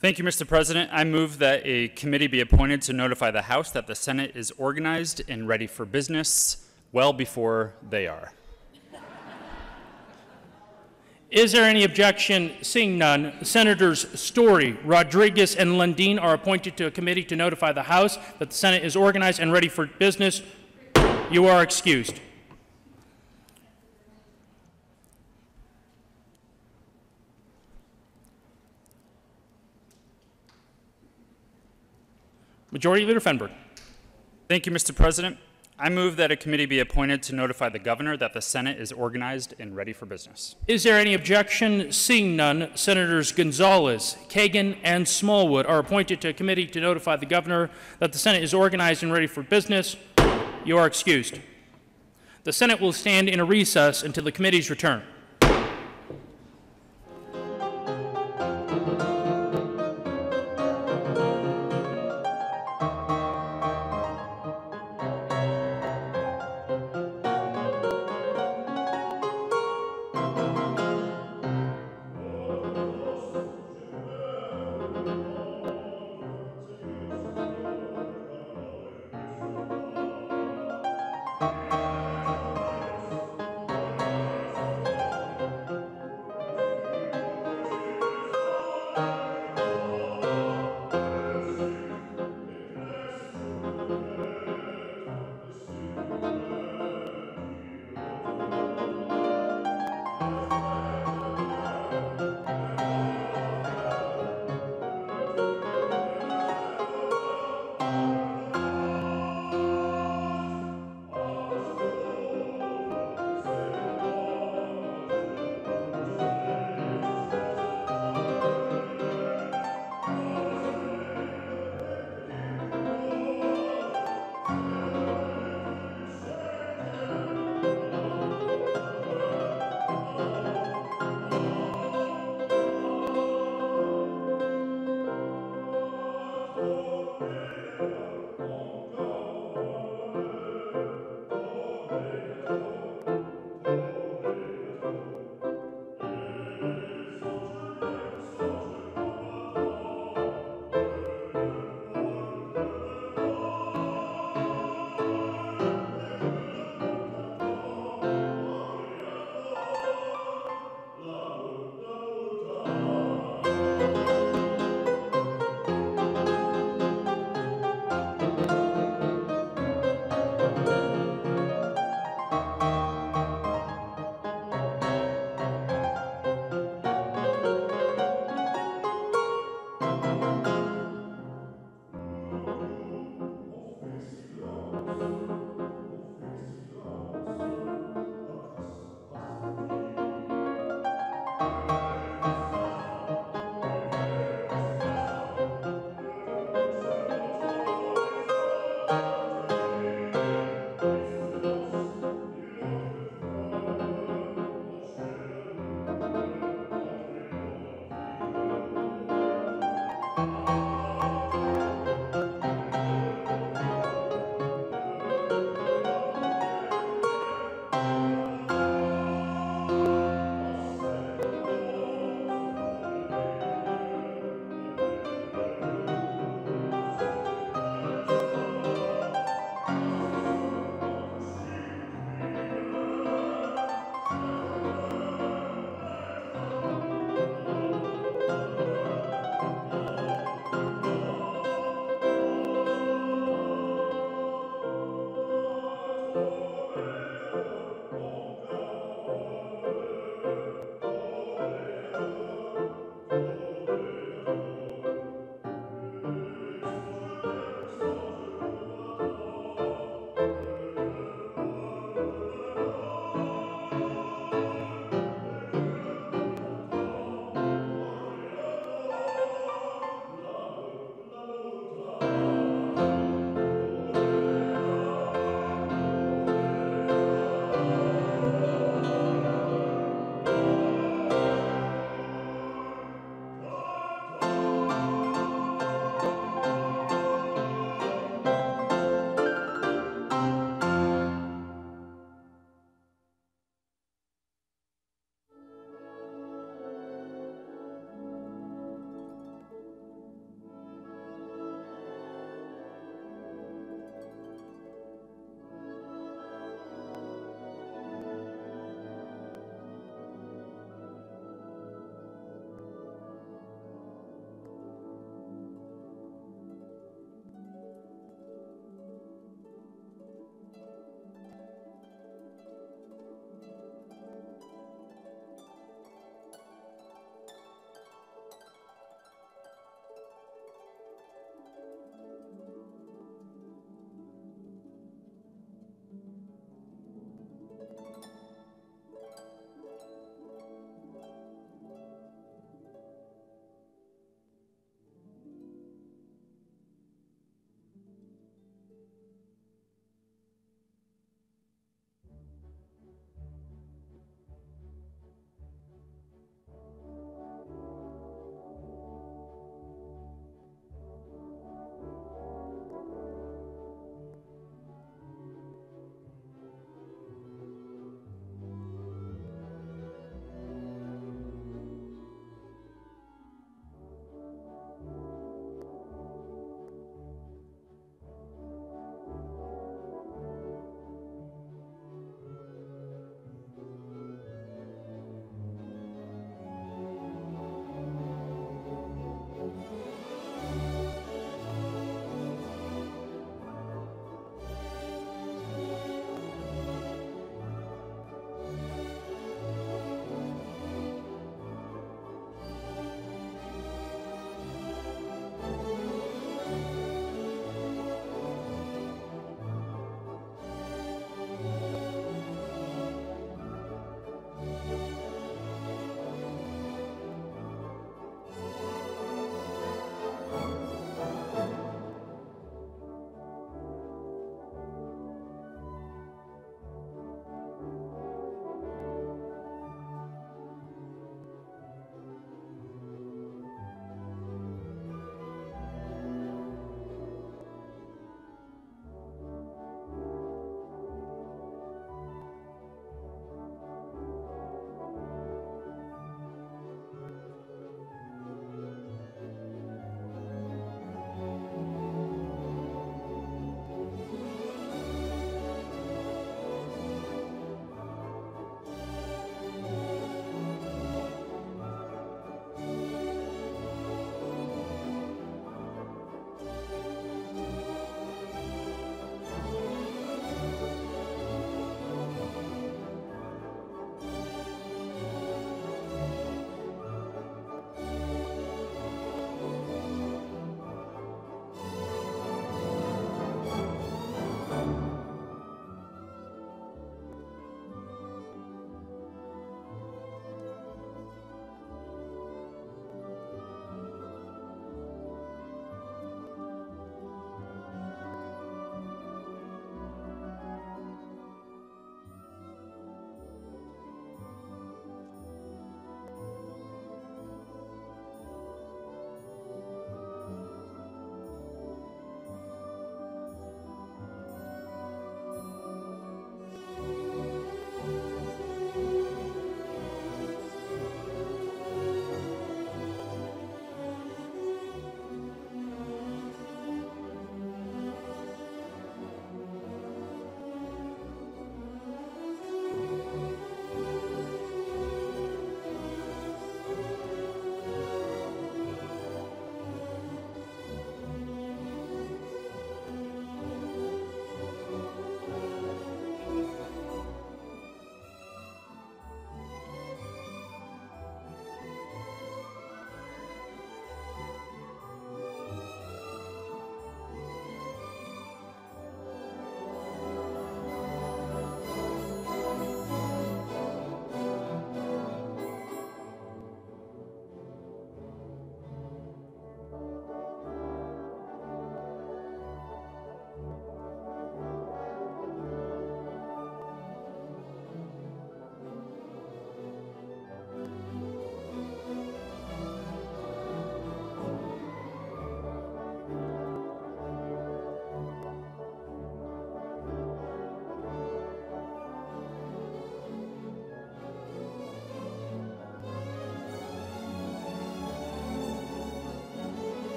Thank you, Mr. President. I move that a committee be appointed to notify the House that the Senate is organized and ready for business well before they are. Is there any objection? Seeing none, Senators Story, Rodriguez, and Lundin are appointed to a committee to notify the House that the Senate is organized and ready for business. You are excused. Majority Leader Fenberg. Thank you, Mr. President. I move that a committee be appointed to notify the governor that the Senate is organized and ready for business. Is there any objection? Seeing none, Senators Gonzalez, Kagan, and Smallwood are appointed to a committee to notify the governor that the Senate is organized and ready for business. You are excused. The Senate will stand in a recess until the committees return.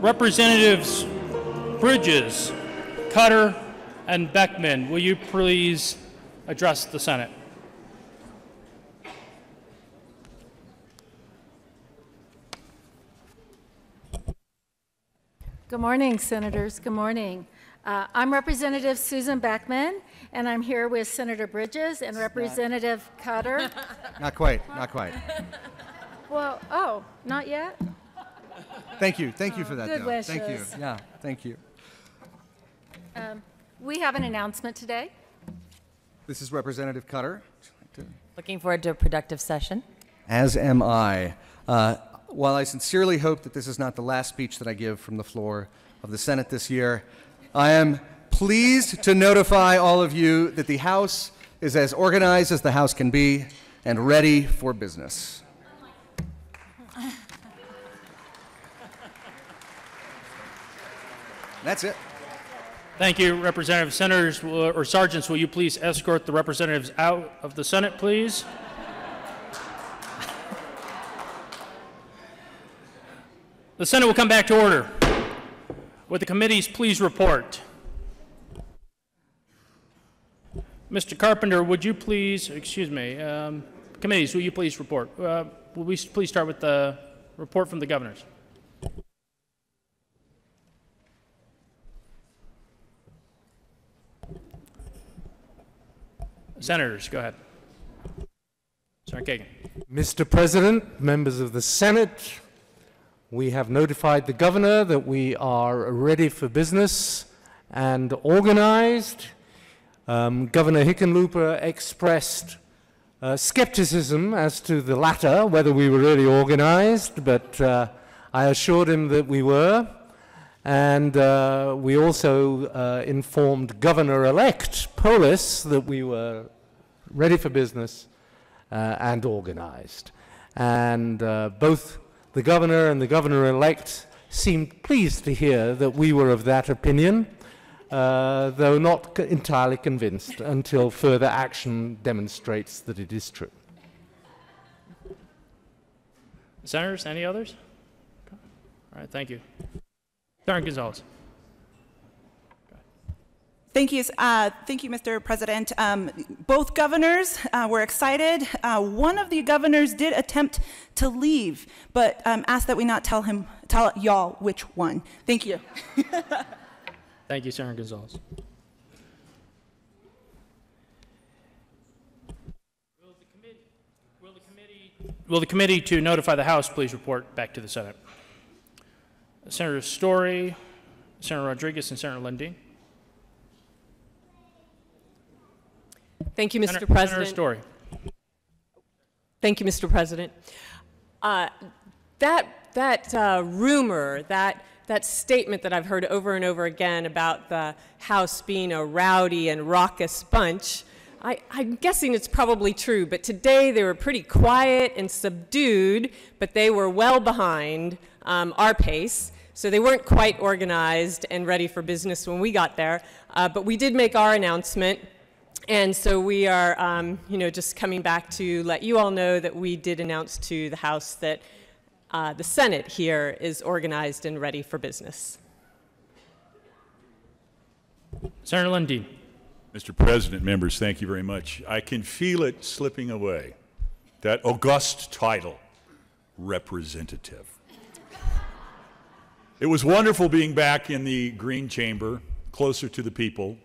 Representatives Bridges, Cutter, and Beckman, will you please address the Senate? Good morning, Senators. Good morning. I'm Representative Susan Beckman, and I'm here with Senator Bridges and Representative Cutter. Not quite, not quite. Well, oh, not yet? Thank you for that, good though. wishes. Thank you. Yeah, thank you. We have an announcement today. This is Representative Cutter. Looking forward to a productive session. As am I. While I sincerely hope that this is not the last speech that I give from the floor of the Senate this year, I am pleased to notify all of you that the House is as organized as the House can be and ready for business. That's it. Thank you, Representative. Senators or Sergeants, will you please escort the representatives out of the Senate, please? The Senate will come back to order. Would the committees please report? Mr. Carpenter, would you please, committees, will you please report? Will we please start with the report from the governors? Senators, go ahead. Senator Kagan. Mr. President, members of the Senate, we have notified the governor that we are ready for business and organized. Governor Hickenlooper expressed skepticism as to the latter, whether we were really organized, but I assured him that we were. And we also informed Governor-elect Polis that we were ready for business and organized. And both the governor and the governor-elect seemed pleased to hear that we were of that opinion, though not entirely convinced until further action demonstrates that it is true. Senators, any others? All right, thank you. Senator Gonzalez. Thank you, Mr. President. Both governors were excited. One of the governors did attempt to leave, but asked that we not tell y'all which one. Thank you. Thank you, Senator Gonzalez. Will the committee to notify the House please report back to the Senate? Senator Story, Senator Rodriguez, and Senator Lundin. Thank you, Mr. President. Senator Story. Thank you, Mr. President. That rumor, that statement that I've heard over and over again about the House being a rowdy and raucous bunch, I'm guessing it's probably true, but today they were pretty quiet and subdued, but they were well behind our pace. So they weren't quite organized and ready for business when we got there, but we did make our announcement. And so we are, just coming back to let you all know that we did announce to the House that the Senate here is organized and ready for business. Senator Lundin. Mr. President, members, thank you very much. I can feel it slipping away, that august title, representative. It was wonderful being back in the Green Chamber, closer to the people.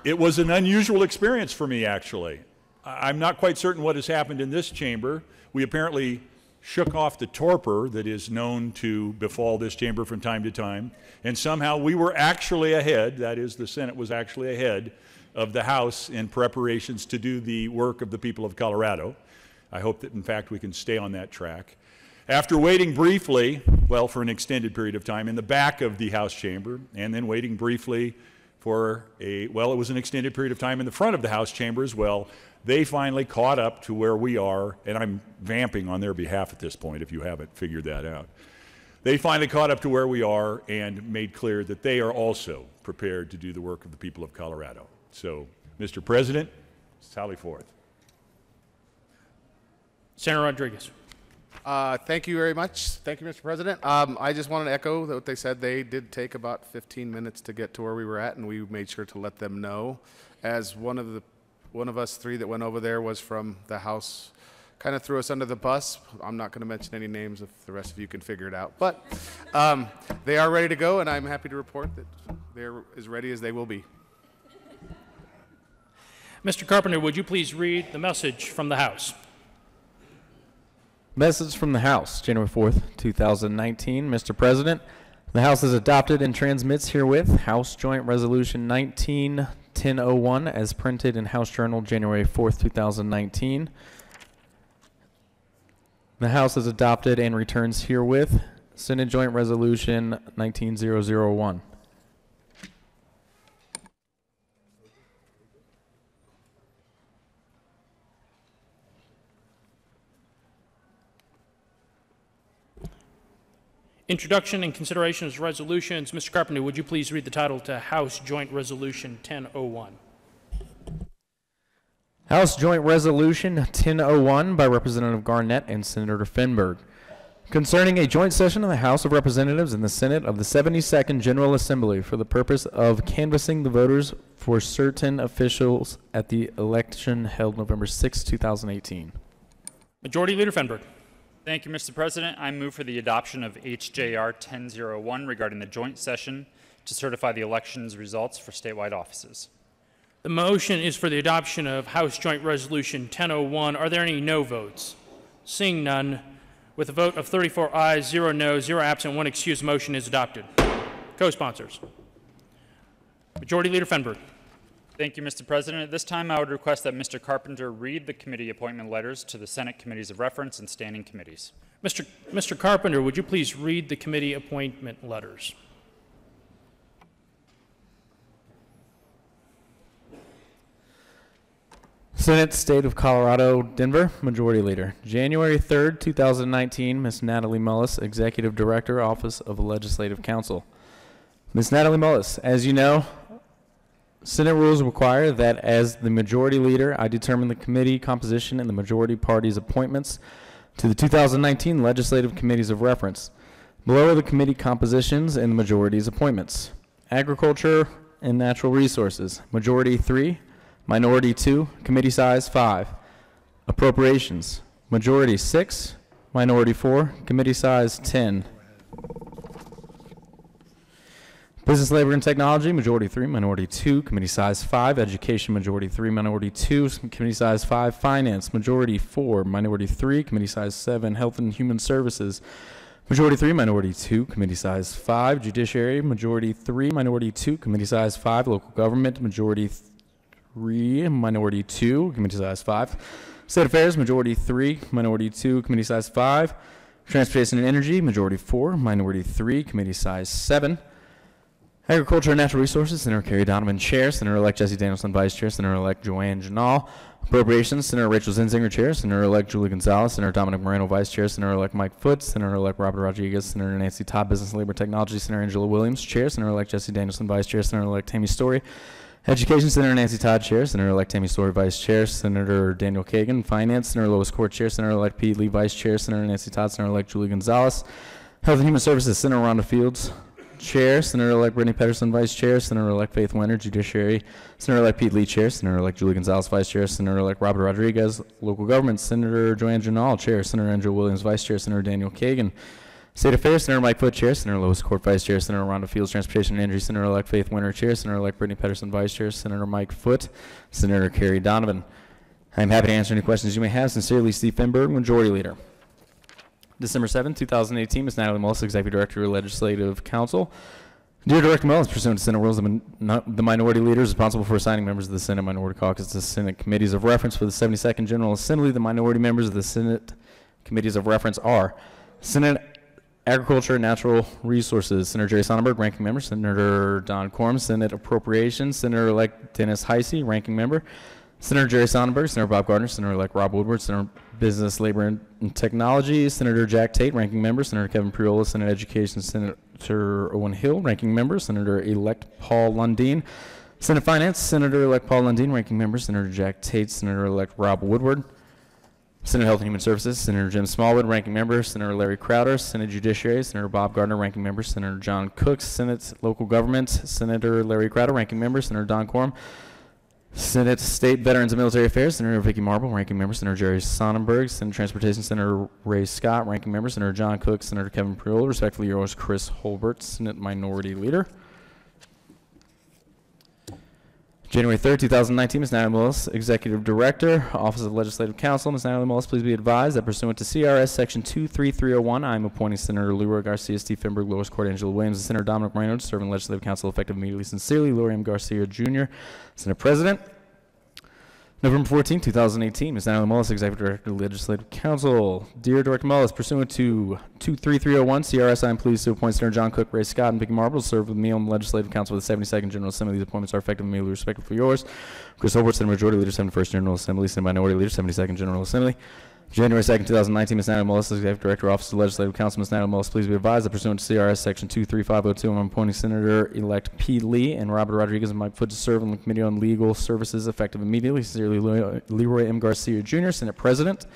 It was an unusual experience for me, actually. I'm not quite certain what has happened in this chamber. We apparently shook off the torpor that is known to befall this chamber from time to time, and somehow we were actually ahead, that is, the Senate was actually ahead of the House in preparations to do the work of the people of Colorado. I hope that, in fact, we can stay on that track. After waiting briefly, well, for an extended period of time in the back of the House chamber, and then waiting briefly for it was an extended period of time in the front of the House chamber as well, they finally caught up to where we are, and I'm vamping on their behalf at this point if you haven't figured that out. They finally caught up to where we are and made clear that they are also prepared to do the work of the people of Colorado. So, Mr. President, sally forth. Senator Rodriguez. Thank you very much. Thank you, Mr. President. I just wanted to echo what they said. They did take about 15 minutes to get to where we were at, and we made sure to let them know. As one of us three that went over there was from the House, kind of threw us under the bus. I'm not going to mention any names if the rest of you can figure it out. But they are ready to go, and I'm happy to report that they're as ready as they will be. Mr. Carpenter, would you please read the message from the House? Message from the House, January 4th, 2019. Mr. President, the House has adopted and transmits herewith House Joint Resolution 19-1001 as printed in House Journal, January 4th, 2019. The House has adopted and returns herewith Senate Joint Resolution 19-001. Introduction and consideration of resolutions. Mr. Carpenter, would you please read the title to House Joint Resolution 1001? House Joint Resolution 1001 by Representative Garnett and Senator Finberg, concerning a joint session of the House of Representatives and the Senate of the 72nd General Assembly for the purpose of canvassing the voters for certain officials at the election held November 6, 2018. Majority Leader Finberg. Thank you, Mr. President. I move for the adoption of HJR 1001 regarding the joint session to certify the election's results for statewide offices. The motion is for the adoption of House Joint Resolution 1001. Are there any no votes? Seeing none, with a vote of 34 ayes, 0 noes, 0 absent, 1 excused, motion is adopted. Co-sponsors. Majority Leader Fenberg. Thank you, Mr. President. At this time, I would request that Mr. Carpenter read the committee appointment letters to the Senate committees of reference and standing committees. Mr. Carpenter, would you please read the committee appointment letters? Senate, State of Colorado, Denver, Majority Leader. January 3rd, 2019, Ms. Natalie Mullis, Executive Director, Office of Legislative Counsel. Ms. Natalie Mullis, as you know, Senate rules require that as the Majority Leader, I determine the committee composition and the majority party's appointments to the 2019 Legislative Committees of Reference. Below are the committee compositions and the majority's appointments. Agriculture and Natural Resources, Majority 3, Minority 2, committee size 5. Appropriations, Majority 6, Minority 4, committee size 10. Business, Labor, and Technology, Majority 3, Minority 2, committee size 5. Education, Majority 3, Minority 2, committee size 5. Finance, Majority 4, Minority 3, committee size 7. Health and Human Services, Majority 3, Minority 2, committee size 5. Judiciary, Majority 3, Minority 2, committee size 5. Local Government, Majority 3, Minority 2, committee size 5. State Affairs, Majority 3, Minority 2, committee size 5. Transportation and Energy, Majority 4, Minority 3, committee size 7. Agriculture and Natural Resources, Senator Carrie Donovan, Chair. Senator-elect Jesse Danielson, Vice Chair. Senator-elect Joanne Janal. Appropriations, Senator Rachel Zinzinger, Chair. Senator-elect Julie Gonzalez. Senator Dominic Moreno, Vice Chair. Senator-elect Mike Foote. Senator-elect Robert Rodriguez. Senator Nancy Todd, Business, Labor, Technology. Senator Angela Williams, Chair. Senator-elect Jesse Danielson, Vice Chair. Senator-elect Tammy Story. Education, Senator Nancy Todd, Chair. Senator-elect Tammy Story, Vice Chair. Senator Daniel Kagan. Finance, Senator Lois Court, Chair. Senator-elect Pete Lee, Vice Chair. Senator Nancy Todd. Senator-elect Julie Gonzalez. Health and Human Services, Senator Rhonda Fields, Chair. Senator-elect Brittany Pedersen, Vice Chair. Senator-elect Faith Winter, Judiciary. Senator-elect Pete Lee, Chair. Senator-elect Julie Gonzalez, Vice Chair. Senator-elect Robert Rodriguez, Local Government. Senator Joanne Janal, Chair. Senator Angela Williams, Vice Chair. Senator Daniel Kagan. State Affairs, Senator Mike Foote, Chair. Senator Lois Court, Vice Chair. Senator Rhonda Fields, Transportation and Energy. Senator-elect Faith Winter, Chair. Senator-elect Brittany Pedersen, Vice Chair. Senator Mike Foote. Senator Carrie Donovan. I am happy to answer any questions you may have. Sincerely, Steve Fenberg, Majority Leader. December 7, 2018, Ms. Natalie Mullis, Executive Director of Legislative Council. Dear Director Mullis, pursuant to Senate rules, the Minority Leader is responsible for assigning members of the Senate Minority Caucus to Senate Committees of Reference for the 72nd General Assembly. The minority members of the Senate Committees of Reference are Senate Agriculture and Natural Resources, Senator Jerry Sonnenberg, Ranking Member. Senator Don Corm, Senate Appropriations. Senator-elect Dennis Heisey, Ranking Member. Senator Jerry Sonnenberg, Senator Bob Gardner, Senator-elect Rob Woodward, Senator Business, Labor, and Technology, Senator Jack Tate, Ranking Member, Senator Kevin Priola, Senate Education, Senator Owen Hill, Ranking Member, Senator-elect Paul Lundeen, Senate Finance, Senator-elect Paul Lundeen, Ranking Member, Senator Jack Tate, Senator-elect Rob Woodward, Senate Health and Human Services, Senator Jim Smallwood, Ranking Member, Senator Larry Crowder, Senate Judiciary, Senator Bob Gardner, Ranking Member, Senator John Cooks, Senate Local Government, Senator Larry Crowder, Ranking Member, Senator Don Quorum, Senate State Veterans and Military Affairs, Senator Vicky Marble, Ranking Member, Senator Jerry Sonnenberg, Senate Transportation, Senator Ray Scott, Ranking Member, Senator John Cook, Senator Kevin Priola, respectfully yours, Chris Holbert, Senate Minority Leader. January 3rd, 2019, Ms. Natalie Mullis, Executive Director, Office of Legislative Counsel. Ms. Natalie Mullis, please be advised that pursuant to CRS Section 23301, I am appointing Senator Leroy Garcia, Steve Fenberg, Lois Court, Angela Williams, and Senator Dominic Moreno to serve in Legislative Council effective immediately. Sincerely, Lori M. Garcia, Jr., Senate President. November 14, 2018, Ms. Natalie Mullis, Executive Director of Legislative Council. Dear Director Mullis, pursuant to 23301 CRS, I am pleased to appoint Senator John Cook, Ray Scott, and Vicky Marble to serve with me on the Legislative Council with the 72nd General Assembly. These appointments are effective immediately, respectfully yours. Chris Holbert, Senate Majority Leader, 71st General Assembly, Senate Minority Leader, 72nd General Assembly. January 2nd, 2019, Ms. Natalie Mullis, Executive Director, Office of Legislative Council. Ms. Natalie Mullis, please be advised that pursuant to CRS Section 23502, I'm appointing Senator-elect Pete Lee and Robert Rodriguez and Mike Foote to serve on the Committee on Legal Services effective immediately. Sincerely, Leroy M. Garcia, Jr., Senate President.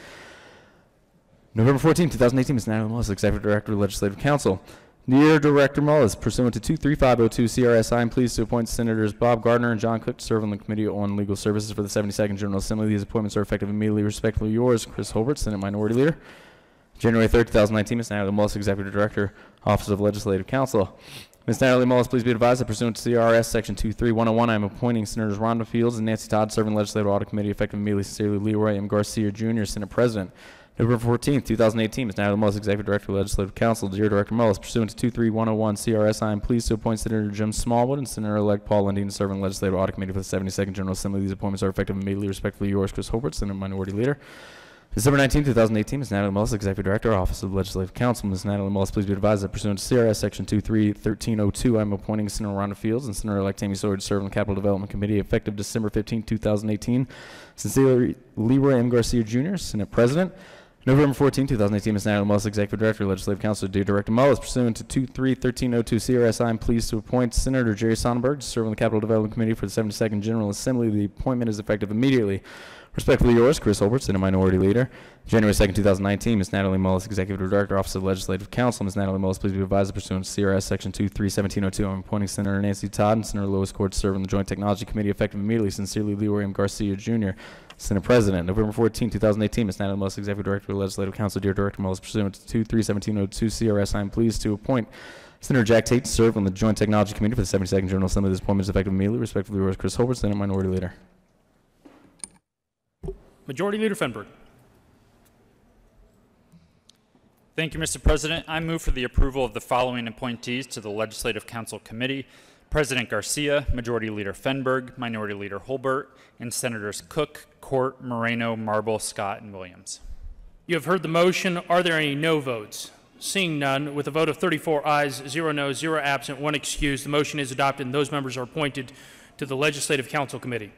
November 14, 2018, Ms. Natalie Mullis, Executive Director of Legislative Council. Dear Director Mullis, pursuant to 23502 CRS, I am pleased to appoint Senators Bob Gardner and John Cook to serve on the Committee on Legal Services for the 72nd General Assembly. These appointments are effective immediately. Respectfully yours, Chris Holbert, Senate Minority Leader. January 3rd, 2019, Ms. Natalie Mullis, Executive Director, Office of Legislative Council. Ms. Natalie Mullis, please be advised that pursuant to CRS Section 23101, I am appointing Senators Rhonda Fields and Nancy Todd serving the Legislative Audit Committee effective immediately. Sincerely, Leroy M. Garcia, Jr., Senate President. November 14, 2018, Ms. Natalie Mullis, Executive Director of the Legislative Council. Dear Director Mullis, pursuant to 23101 CRS, I am pleased to appoint Senator Jim Smallwood and Senator-elect Paul Lundeen to serve on the Legislative Audit Committee for the 72nd General Assembly. These appointments are effective immediately. Respectfully yours, Chris Holbert, Senate Minority Leader. December 19, 2018, Ms. Natalie Mullis, Executive Director, Office of the Legislative Council. Ms. Natalie Mullis, please be advised that pursuant to CRS Section 231302, I am appointing Senator Rhonda Fields and Senator-elect Tammy Sawyer to serve on the Capital Development Committee effective December 15, 2018. Sincerely, Leroy M. Garcia, Jr., Senate President. November 14, 2018, Ms. Natalie Mullis, Executive Director, Legislative Council. Dear Director Mullis, pursuant to 231302 CRS, I am pleased to appoint Senator Jerry Sonnenberg to serve on the Capital Development Committee for the 72nd General Assembly. The appointment is effective immediately. Respectfully yours, Chris Holbert, Senate Minority Leader. January 2nd, 2019, Ms. Natalie Mullis, Executive Director, Office of the Legislative Council. Ms. Natalie Mullis, please be advised that pursuant to CRS Section 231702, I'm appointing Senator Nancy Todd and Senator Lois Court to serve on the Joint Technology Committee effective immediately. Sincerely, Leroy M. Garcia, Jr., Senate President. November 14, 2018, Ms. Natalie Mullis, Executive Director of the Legislative Council. Dear Director Mullis, pursuant to 231702 CRS, I am pleased to appoint Senator Jack Tate to serve on the Joint Technology Committee for the 72nd General Assembly. This appointment is effective immediately. Respectfully yours, Chris Holbert, Senate Minority Leader. Majority Leader Fenberg. Thank you, Mr. President. I move for the approval of the following appointees to the Legislative Council Committee: President Garcia, Majority Leader Fenberg, Minority Leader Holbert, and Senators Cook, Court, Moreno, Marble, Scott, and Williams. You have heard the motion. Are there any no votes? Seeing none, with a vote of 34 ayes, 0 noes, 0 absent, 1 excused, the motion is adopted and those members are appointed to the Legislative Council Committee.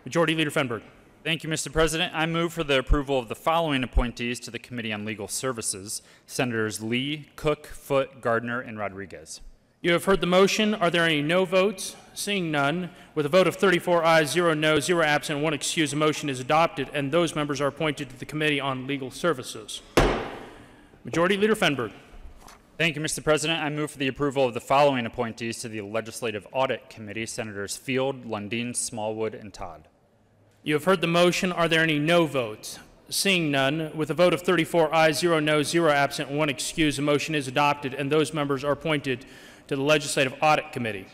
Majority Leader Fenberg. Thank you, Mr. President. I move for the approval of the following appointees to the Committee on Legal Services: Senators Lee, Cook, Foote, Gardner, and Rodriguez. You have heard the motion. Are there any no votes? Seeing none, with a vote of 34 ayes, 0 noes, 0 absent, 1 excused, the motion is adopted and those members are appointed to the Committee on Legal Services. Majority Leader Fenberg. Thank you, Mr. President. I move for the approval of the following appointees to the Legislative Audit Committee: Senators Field, Lundeen, Smallwood, and Todd. You have heard the motion. Are there any no votes? Seeing none, with a vote of 34 ayes, 0 noes, 0 absent, 1 excused, the motion is adopted and those members are appointed to the Legislative Audit Committee.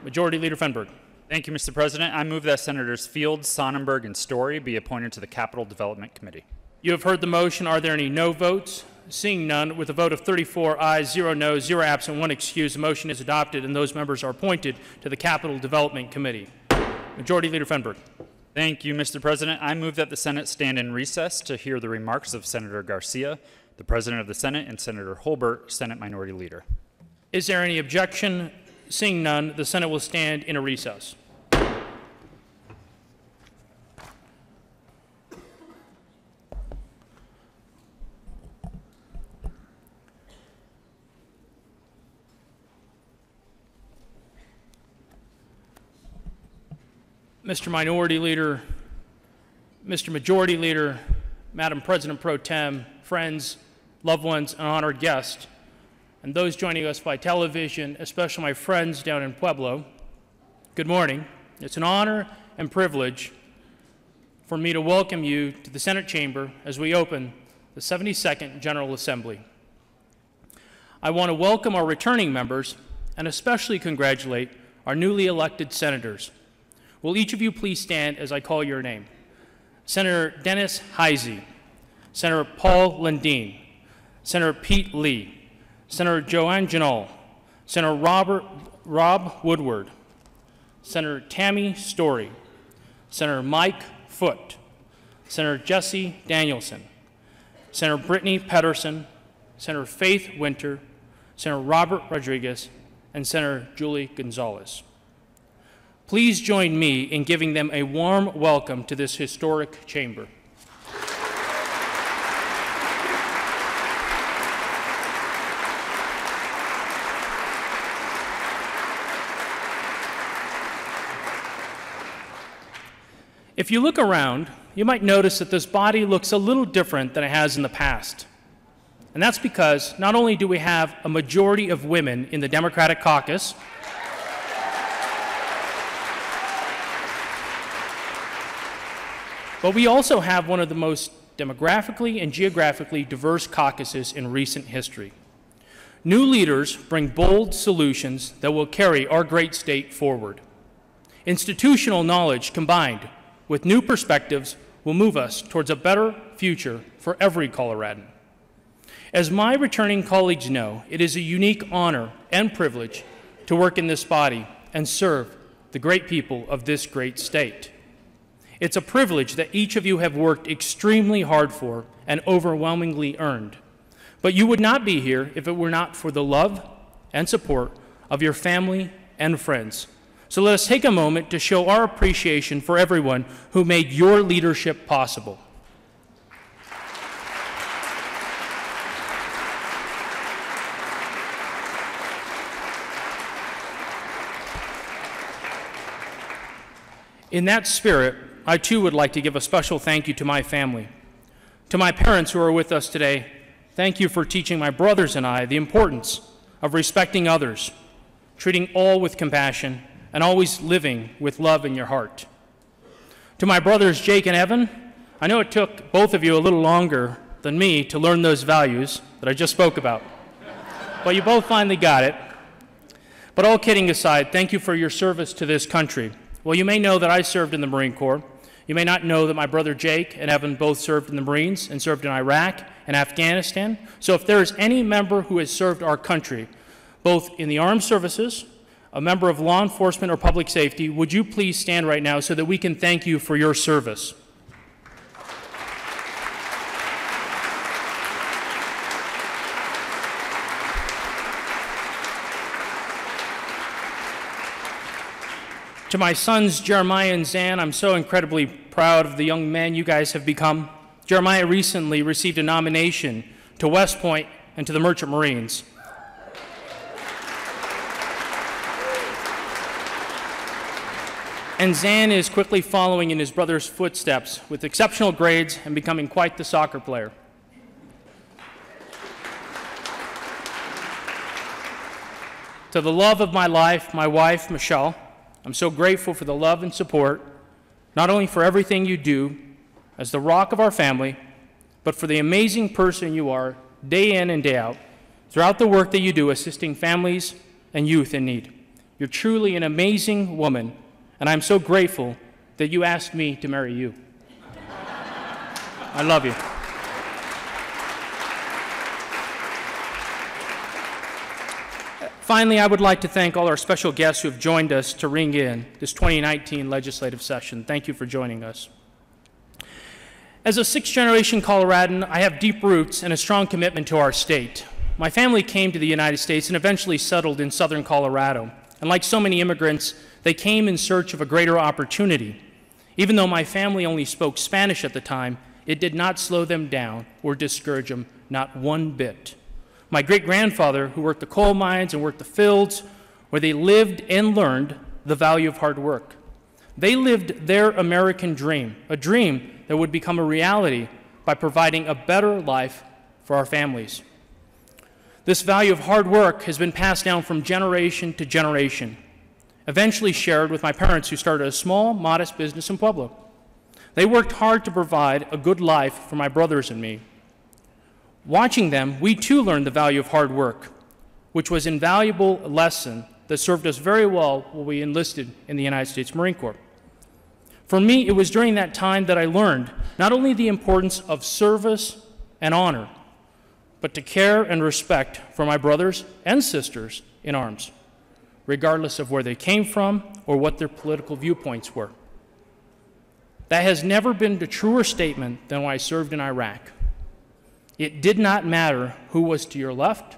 Majority Leader Fenberg. Thank you, Mr. President. I move that Senators Field, Sonnenberg, and Story be appointed to the Capital Development Committee. You have heard the motion. Are there any no votes? Seeing none, with a vote of 34 ayes, 0 noes, 0 absent, 1 excused, the motion is adopted and those members are appointed to the Capital Development Committee. Majority Leader Fenberg. Thank you, Mr. President. I move that the Senate stand in recess to hear the remarks of Senator Garcia, the President of the Senate, and Senator Holbert, Senate Minority Leader. Is there any objection? Seeing none, the Senate will stand in a recess. Mr. Minority Leader, Mr. Majority Leader, Madam President Pro Tem, friends, loved ones, and honored guests, and those joining us by television, especially my friends down in Pueblo, good morning. It's an honor and privilege for me to welcome you to the Senate chamber as we open the 72nd General Assembly. I want to welcome our returning members and especially congratulate our newly elected senators. Will each of you please stand as I call your name? Senator Dennis Heisey, Senator Paul Lundeen, Senator Pete Lee, Senator Joanne Janal, Senator Rob Woodward, Senator Tammy Story, Senator Mike Foote, Senator Jesse Danielson, Senator Brittany Pedersen, Senator Faith Winter, Senator Robert Rodriguez, and Senator Julie Gonzalez. Please join me in giving them a warm welcome to this historic chamber. If you look around, you might notice that this body looks a little different than it has in the past. And that's because not only do we have a majority of women in the Democratic caucus, but we also have one of the most demographically and geographically diverse caucuses in recent history. New leaders bring bold solutions that will carry our great state forward. Institutional knowledge combined with new perspectives will move us towards a better future for every Coloradan. As my returning colleagues know, it is a unique honor and privilege to work in this body and serve the great people of this great state. It's a privilege that each of you have worked extremely hard for and overwhelmingly earned. But you would not be here if it were not for the love and support of your family and friends. So let us take a moment to show our appreciation for everyone who made your leadership possible. In that spirit, I too would like to give a special thank you to my family. To my parents who are with us today, thank you for teaching my brothers and I the importance of respecting others, treating all with compassion, and always living with love in your heart. To my brothers Jake and Evan, I know it took both of you a little longer than me to learn those values that I just spoke about, but you both finally got it. But all kidding aside, thank you for your service to this country. Well, you may know that I served in the Marine Corps. You may not know that my brother Jake and Evan both served in the Marines and served in Iraq and Afghanistan. So if there is any member who has served our country, both in the armed services, a member of law enforcement or public safety, would you please stand right now so that we can thank you for your service? To my sons, Jeremiah and Zan, I'm so incredibly proud of the young men you guys have become. Jeremiah recently received a nomination to West Point and to the Merchant Marines. And Zan is quickly following in his brother's footsteps with exceptional grades and becoming quite the soccer player. To the love of my life, my wife, Michelle, I'm so grateful for the love and support, not only for everything you do as the rock of our family, but for the amazing person you are day in and day out throughout the work that you do assisting families and youth in need. You're truly an amazing woman, and I'm so grateful that you asked me to marry you. I love you. Finally, I would like to thank all our special guests who have joined us to ring in this 2019 legislative session. Thank you for joining us. As a sixth-generation Coloradan, I have deep roots and a strong commitment to our state. My family came to the United States and eventually settled in southern Colorado. And like so many immigrants, they came in search of a greater opportunity. Even though my family only spoke Spanish at the time, it did not slow them down or discourage them, not one bit. My great-grandfather, who worked the coal mines and worked the fields, where they lived and learned the value of hard work. They lived their American dream, a dream that would become a reality by providing a better life for our families. This value of hard work has been passed down from generation to generation, eventually shared with my parents who started a small, modest business in Pueblo. They worked hard to provide a good life for my brothers and me. Watching them, we too learned the value of hard work, which was an invaluable lesson that served us very well when we enlisted in the United States Marine Corps. For me, it was during that time that I learned not only the importance of service and honor, but to care and respect for my brothers and sisters in arms, regardless of where they came from or what their political viewpoints were. That has never been a truer statement than when I served in Iraq. It did not matter who was to your left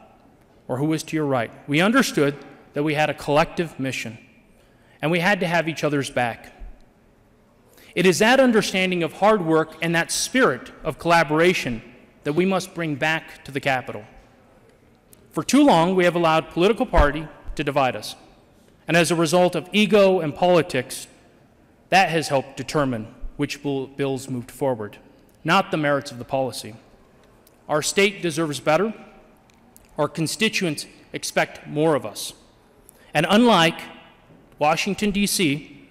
or who was to your right. We understood that we had a collective mission, and we had to have each other's back. It is that understanding of hard work and that spirit of collaboration that we must bring back to the Capitol. For too long, we have allowed political party to divide us, and as a result of ego and politics, that has helped determine which bills moved forward, not the merits of the policy. Our state deserves better. Our constituents expect more of us. And unlike Washington, D.C.,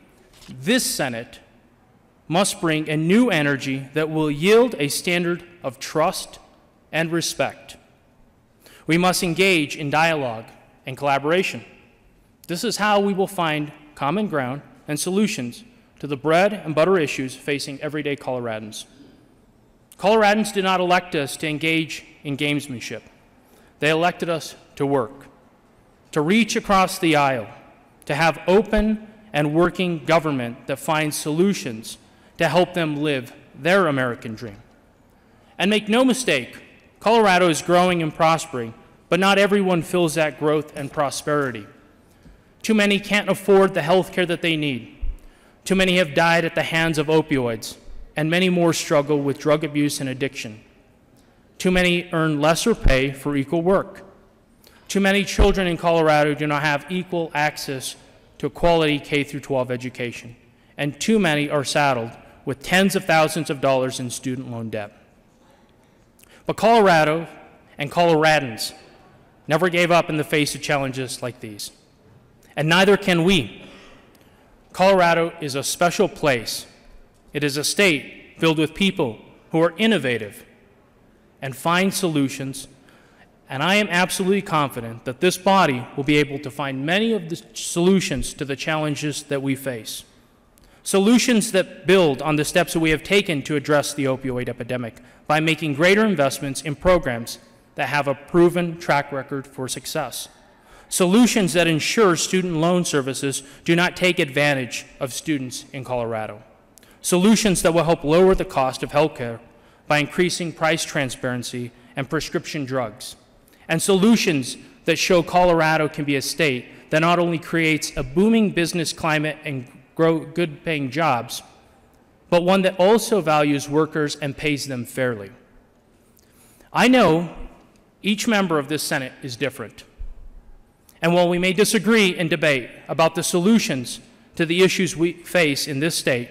this Senate must bring a new energy that will yield a standard of trust and respect. We must engage in dialogue and collaboration. This is how we will find common ground and solutions to the bread and butter issues facing everyday Coloradans. Coloradans did not elect us to engage in gamesmanship. They elected us to work, to reach across the aisle, to have open and working government that finds solutions to help them live their American dream. And make no mistake, Colorado is growing and prospering, but not everyone feels that growth and prosperity. Too many can't afford the health care that they need. Too many have died at the hands of opioids, and many more struggle with drug abuse and addiction. Too many earn lesser pay for equal work. Too many children in Colorado do not have equal access to quality K-12 education, and too many are saddled with tens of thousands of dollars in student loan debt. But Colorado and Coloradans never gave up in the face of challenges like these, and neither can we. Colorado is a special place. It is a state filled with people who are innovative and find solutions, and I am absolutely confident that this body will be able to find many of the solutions to the challenges that we face. Solutions that build on the steps that we have taken to address the opioid epidemic by making greater investments in programs that have a proven track record for success. Solutions that ensure student loan services do not take advantage of students in Colorado. Solutions that will help lower the cost of healthcare by increasing price transparency and prescription drugs. And solutions that show Colorado can be a state that not only creates a booming business climate and grow good-paying jobs, but one that also values workers and pays them fairly. I know each member of this Senate is different. And while we may disagree and debate about the solutions to the issues we face in this state,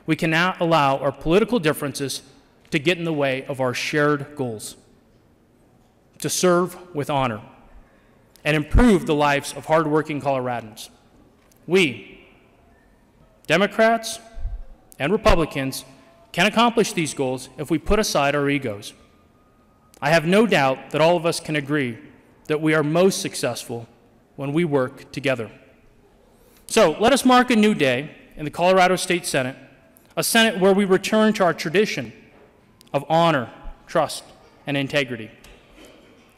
we cannot allow our political differences to get in the way of our shared goals, to serve with honor and improve the lives of hardworking Coloradans. We, Democrats and Republicans, can accomplish these goals if we put aside our egos. I have no doubt that all of us can agree that we are most successful when we work together. So let us mark a new day in the Colorado State Senate, a Senate where we return to our tradition of honor, trust, and integrity.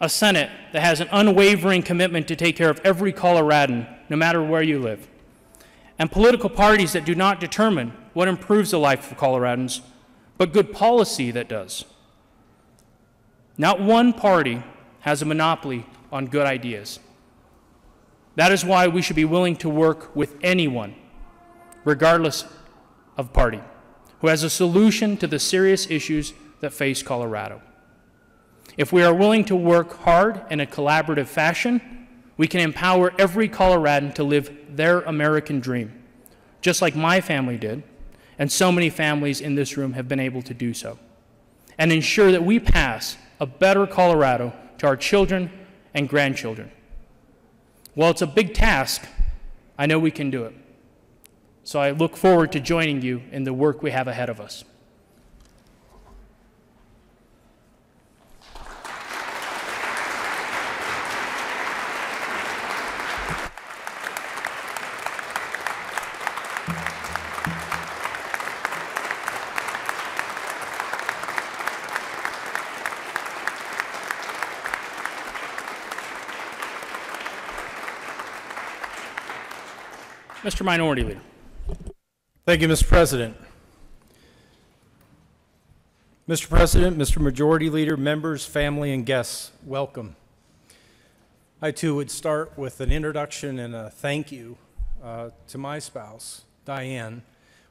A Senate that has an unwavering commitment to take care of every Coloradan, no matter where you live. And political parties that do not determine what improves the life of Coloradans, but good policy that does. Not one party has a monopoly on good ideas. That is why we should be willing to work with anyone, regardless of party, who has a solution to the serious issues that face Colorado. If we are willing to work hard in a collaborative fashion, we can empower every Coloradan to live their American dream, just like my family did, and so many families in this room have been able to do so, and ensure that we pass a better Colorado to our children and grandchildren. While it's a big task, I know we can do it. So I look forward to joining you in the work we have ahead of us. Mr. Minority Leader. Thank you, Mr. President. Mr. President, Mr. Majority Leader, members, family, and guests, welcome. I too would start with an introduction and a thank you to my spouse, Diane.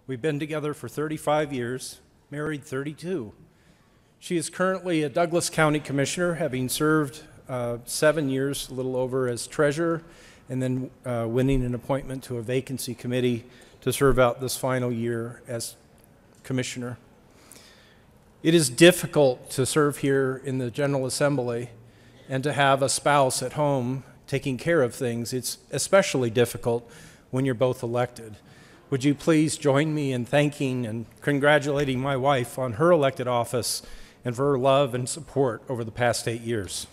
We've been together for 35 years, married 32. She is currently a Douglas County Commissioner, having served 7 years, a little over, as treasurer, and then winning an appointment to a vacancy committee to serve out this final year as commissioner. It is difficult to serve here in the General Assembly and to have a spouse at home taking care of things. It's especially difficult when you're both elected. Would you please join me in thanking and congratulating my wife on her elected office and for her love and support over the past 8 years.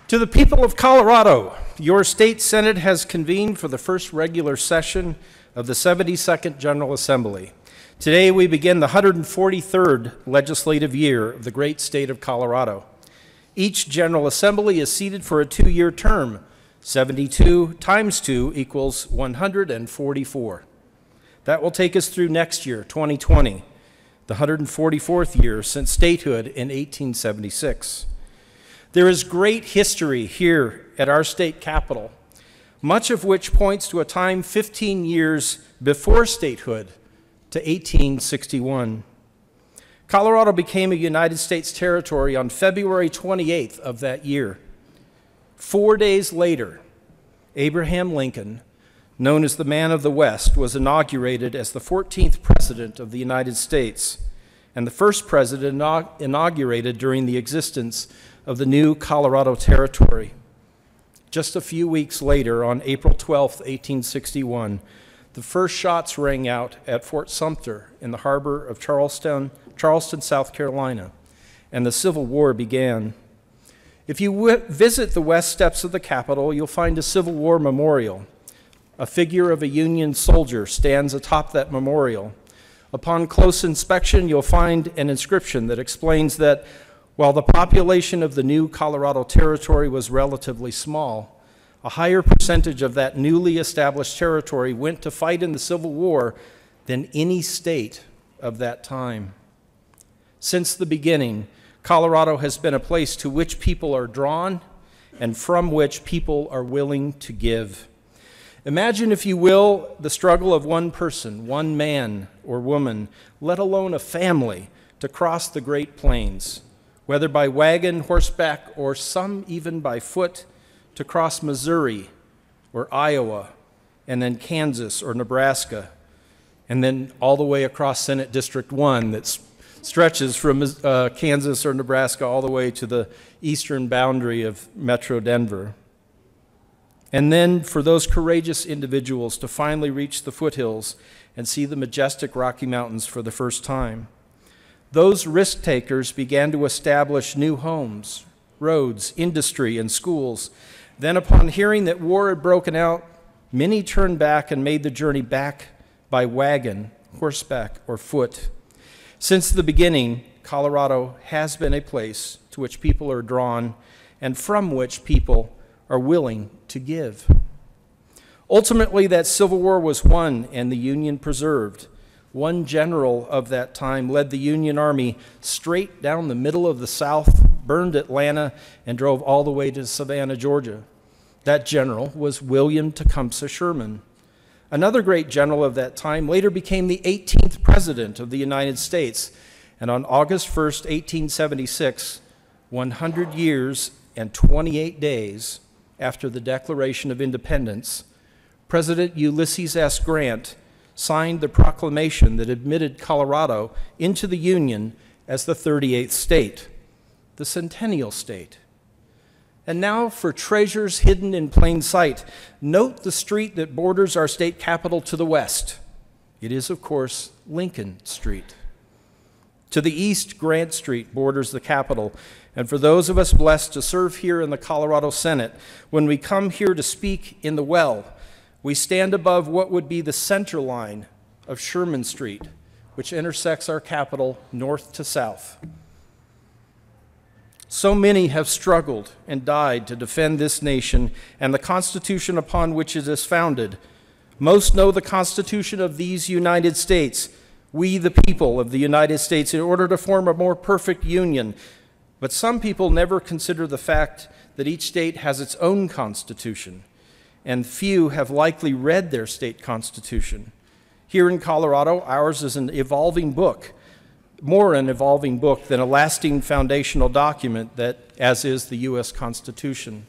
To the people of Colorado, your state senate has convened for the first regular session of the 72nd General Assembly. Today we begin the 143rd legislative year of the great state of Colorado. Each General Assembly is seated for a 2-year term. 72 times 2 equals 144. That will take us through next year, 2020, the 144th year since statehood in 1876. There is great history here at our state capitol, much of which points to a time 15 years before statehood, to 1861. Colorado became a United States territory on February 28th of that year. 4 days later, Abraham Lincoln, known as the Man of the West, was inaugurated as the 14th President of the United States and the first president inaugurated during the existence of the new Colorado Territory. Just a few weeks later, on April 12, 1861, the first shots rang out at Fort Sumter in the harbor of Charleston, South Carolina, and the Civil War began. If you visit the west steps of the Capitol, you'll find a Civil War memorial. A figure of a Union soldier stands atop that memorial. Upon close inspection, you'll find an inscription that explains that while the population of the new Colorado Territory was relatively small, a higher percentage of that newly established territory went to fight in the Civil War than any state of that time. Since the beginning, Colorado has been a place to which people are drawn and from which people are willing to give. Imagine, if you will, the struggle of one person, one man or woman, let alone a family, to cross the Great Plains, whether by wagon, horseback, or some even by foot, to cross Missouri or Iowa, and then Kansas or Nebraska, and then all the way across Senate District 1 that stretches from Kansas or Nebraska all the way to the eastern boundary of Metro Denver. And then for those courageous individuals to finally reach the foothills and see the majestic Rocky Mountains for the first time. Those risk takers began to establish new homes, roads, industry, and schools. Then upon hearing that war had broken out, many turned back and made the journey back by wagon, horseback, or foot. Since the beginning, Colorado has been a place to which people are drawn and from which people are willing to give. Ultimately, that Civil War was won and the Union preserved. One general of that time led the Union Army straight down the middle of the South, burned Atlanta, and drove all the way to Savannah, Georgia. That general was William Tecumseh Sherman. Another great general of that time later became the 18th President of the United States, and on August 1st, 1876, 100 years and 28 days after the Declaration of Independence, President Ulysses S. Grant signed the proclamation that admitted Colorado into the Union as the 38th state, the Centennial State. And now for treasures hidden in plain sight, note the street that borders our state capital to the west. It is, of course, Lincoln Street. To the east, Grant Street borders the Capitol, and for those of us blessed to serve here in the Colorado Senate, when we come here to speak in the well, we stand above what would be the center line of Sherman Street, which intersects our capital north to south. So many have struggled and died to defend this nation and the Constitution upon which it is founded. Most know the Constitution of these United States, we the people of the United States, in order to form a more perfect union. But some people never consider the fact that each state has its own constitution, and few have likely read their state constitution. Here in Colorado, ours is an evolving book, more an evolving book than a lasting foundational document that, as is the U.S. Constitution.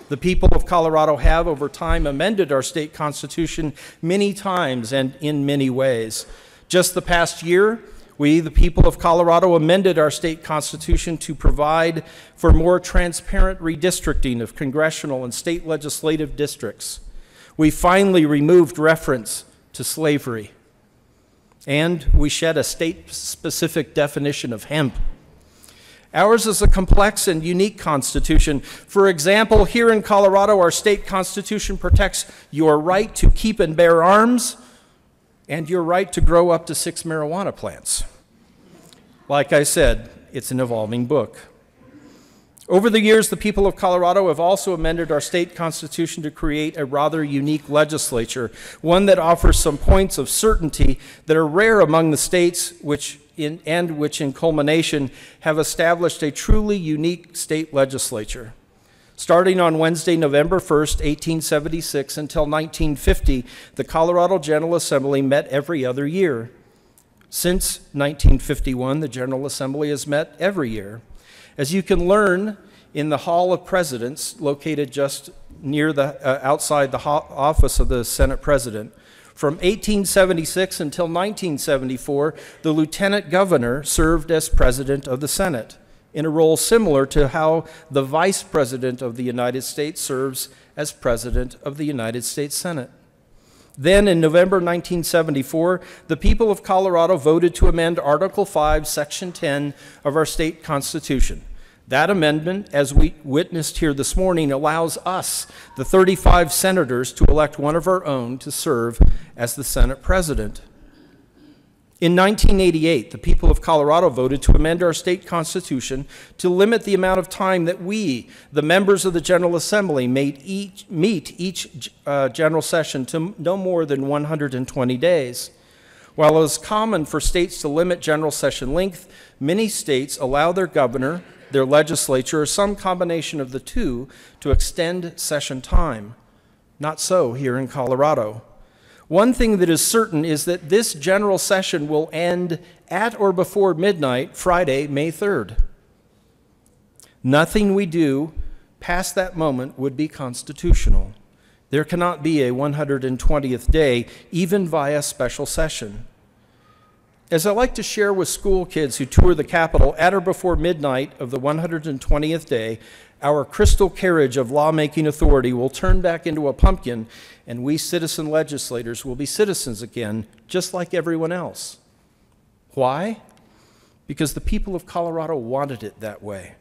The people of Colorado have, over time, amended our state constitution many times and in many ways. Just the past year, we, the people of Colorado, amended our state constitution to provide for more transparent redistricting of congressional and state legislative districts. We finally removed reference to slavery, and we shed a state-specific definition of hemp. Ours is a complex and unique constitution. For example, here in Colorado, our state constitution protects your right to keep and bear arms and your right to grow up to 6 marijuana plants. Like I said, it's an evolving book. Over the years, the people of Colorado have also amended our state constitution to create a rather unique legislature, one that offers some points of certainty that are rare among the states which in culmination have established a truly unique state legislature. Starting on Wednesday, November 1st, 1876 until 1950, the Colorado General Assembly met every other year. Since 1951, the General Assembly has met every year. As you can learn in the Hall of Presidents, located just near outside the office of the Senate President, from 1876 until 1974, the Lieutenant Governor served as President of the Senate, in a role similar to how the Vice President of the United States serves as President of the United States Senate. Then, in November 1974, the people of Colorado voted to amend Article 5, Section 10 of our state constitution. That amendment, as we witnessed here this morning, allows us, the 35 senators, to elect one of our own to serve as the Senate President. In 1988, the people of Colorado voted to amend our state constitution to limit the amount of time that we, the members of the General Assembly, meet each general session to no more than 120 days. While it is common for states to limit general session length, many states allow their governor, their legislature, or some combination of the two to extend session time. Not so here in Colorado. One thing that is certain is that this general session will end at or before midnight, Friday, May 3rd. Nothing we do past that moment would be constitutional. There cannot be a 120th day, even via special session. As I like to share with school kids who tour the Capitol, at or before midnight of the 120th day, our crystal carriage of lawmaking authority will turn back into a pumpkin, and we citizen legislators will be citizens again, just like everyone else. Why? Because the people of Colorado wanted it that way.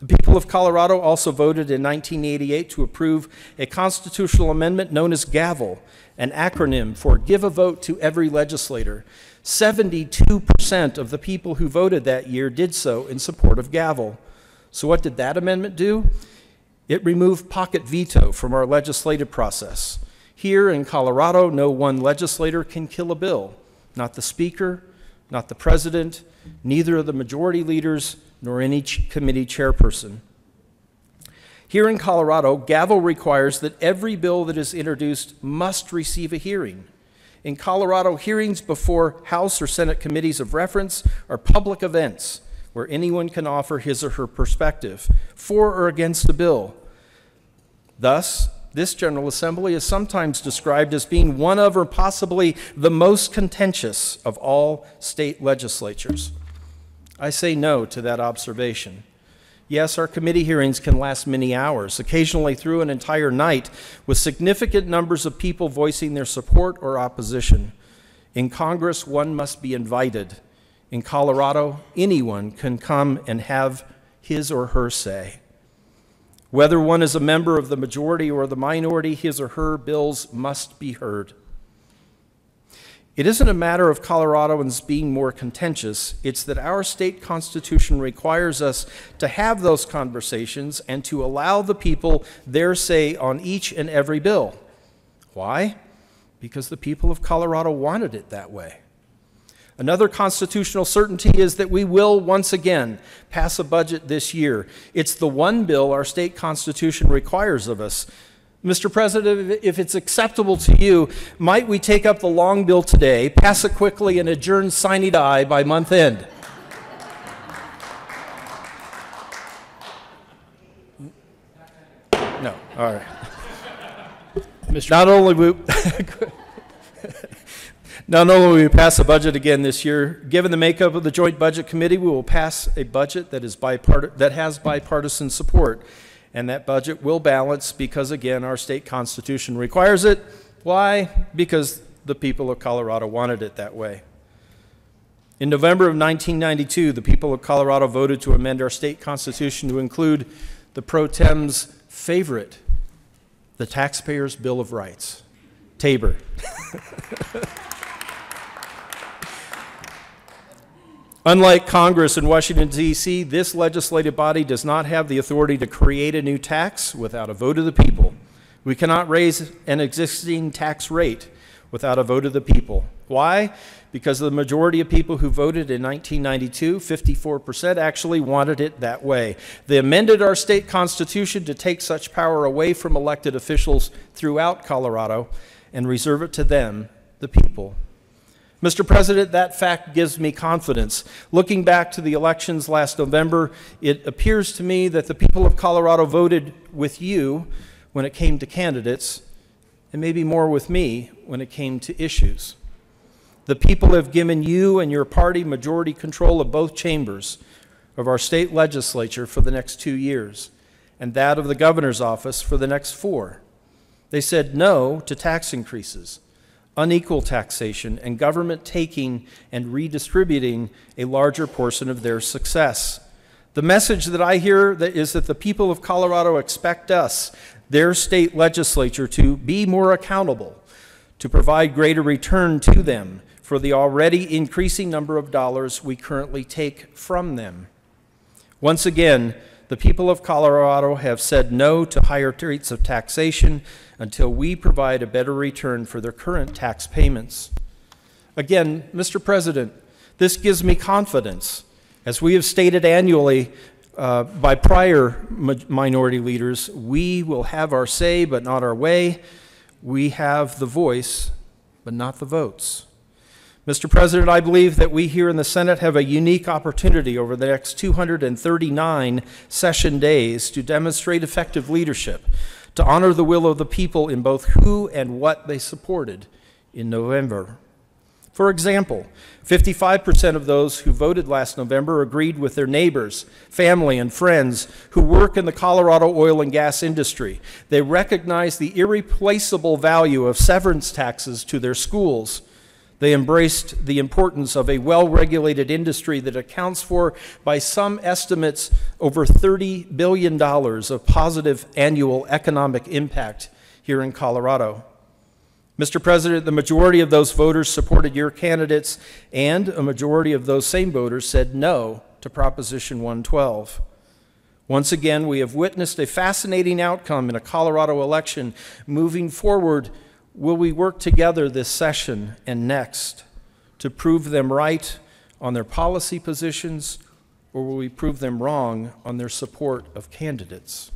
The people of Colorado also voted in 1988 to approve a constitutional amendment known as GAVEL, an acronym for Give a Vote to Every Legislator. 72% of the people who voted that year did so in support of GAVEL. So what did that amendment do? It removed pocket veto from our legislative process. Here in Colorado, no one legislator can kill a bill. Not the Speaker, not the President, neither of the majority leaders, nor any committee chairperson. Here in Colorado, GAVEL requires that every bill that is introduced must receive a hearing. In Colorado, hearings before House or Senate committees of reference are public events where anyone can offer his or her perspective for or against a bill. Thus, this General Assembly is sometimes described as being one of or possibly the most contentious of all state legislatures. I say no to that observation. Yes, our committee hearings can last many hours, occasionally through an entire night, with significant numbers of people voicing their support or opposition. In Congress, one must be invited. In Colorado, anyone can come and have his or her say. Whether one is a member of the majority or the minority, his or her bills must be heard. It isn't a matter of Coloradoans being more contentious. It's that our state constitution requires us to have those conversations and to allow the people their say on each and every bill. Why? Because the people of Colorado wanted it that way. Another constitutional certainty is that we will once again pass a budget this year. It's the one bill our state constitution requires of us. Mr. President, if it's acceptable to you, might we take up the long bill today, pass it quickly, and adjourn sine die by month end? No, all right. Not only will we pass a budget again this year, given the makeup of the Joint Budget Committee, we will pass a budget that has bipartisan support. And that budget will balance because, again, our state constitution requires it. Why? Because the people of Colorado wanted it that way. In November of 1992, the people of Colorado voted to amend our state constitution to include the pro-tem's favorite, the Taxpayers' Bill of Rights, TABOR. Unlike Congress in Washington, D.C., this legislative body does not have the authority to create a new tax without a vote of the people. We cannot raise an existing tax rate without a vote of the people. Why? Because the majority of people who voted in 1992, 54%, actually wanted it that way. They amended our state constitution to take such power away from elected officials throughout Colorado and reserve it to them, the people. Mr. President, that fact gives me confidence. Looking back to the elections last November, it appears to me that the people of Colorado voted with you when it came to candidates, and maybe more with me when it came to issues. The people have given you and your party majority control of both chambers of our state legislature for the next 2 years, and that of the governor's office for the next 4. They said no to tax increases, unequal taxation, and government taking and redistributing a larger portion of their success. The message that I hear is that the people of Colorado expect us, their state legislature, to be more accountable, to provide greater return to them for the already increasing number of dollars we currently take from them. Once again, the people of Colorado have said no to higher rates of taxation until we provide a better return for their current tax payments. Again, Mr. President, this gives me confidence. As we have stated annually by prior minority leaders, we will have our say but not our way. We have the voice but not the votes. Mr. President, I believe that we here in the Senate have a unique opportunity over the next 239 session days to demonstrate effective leadership, to honor the will of the people in both who and what they supported in November. For example, 55% of those who voted last November agreed with their neighbors, family, and friends who work in the Colorado oil and gas industry. They recognize the irreplaceable value of severance taxes to their schools. They embraced the importance of a well-regulated industry that accounts for, by some estimates, over $30 billion of positive annual economic impact here in Colorado. Mr. President, the majority of those voters supported your candidates, and a majority of those same voters said no to Proposition 112. Once again, we have witnessed a fascinating outcome in a Colorado election. Moving forward, will we work together this session and next to prove them right on their policy positions, or will we prove them wrong on their support of candidates?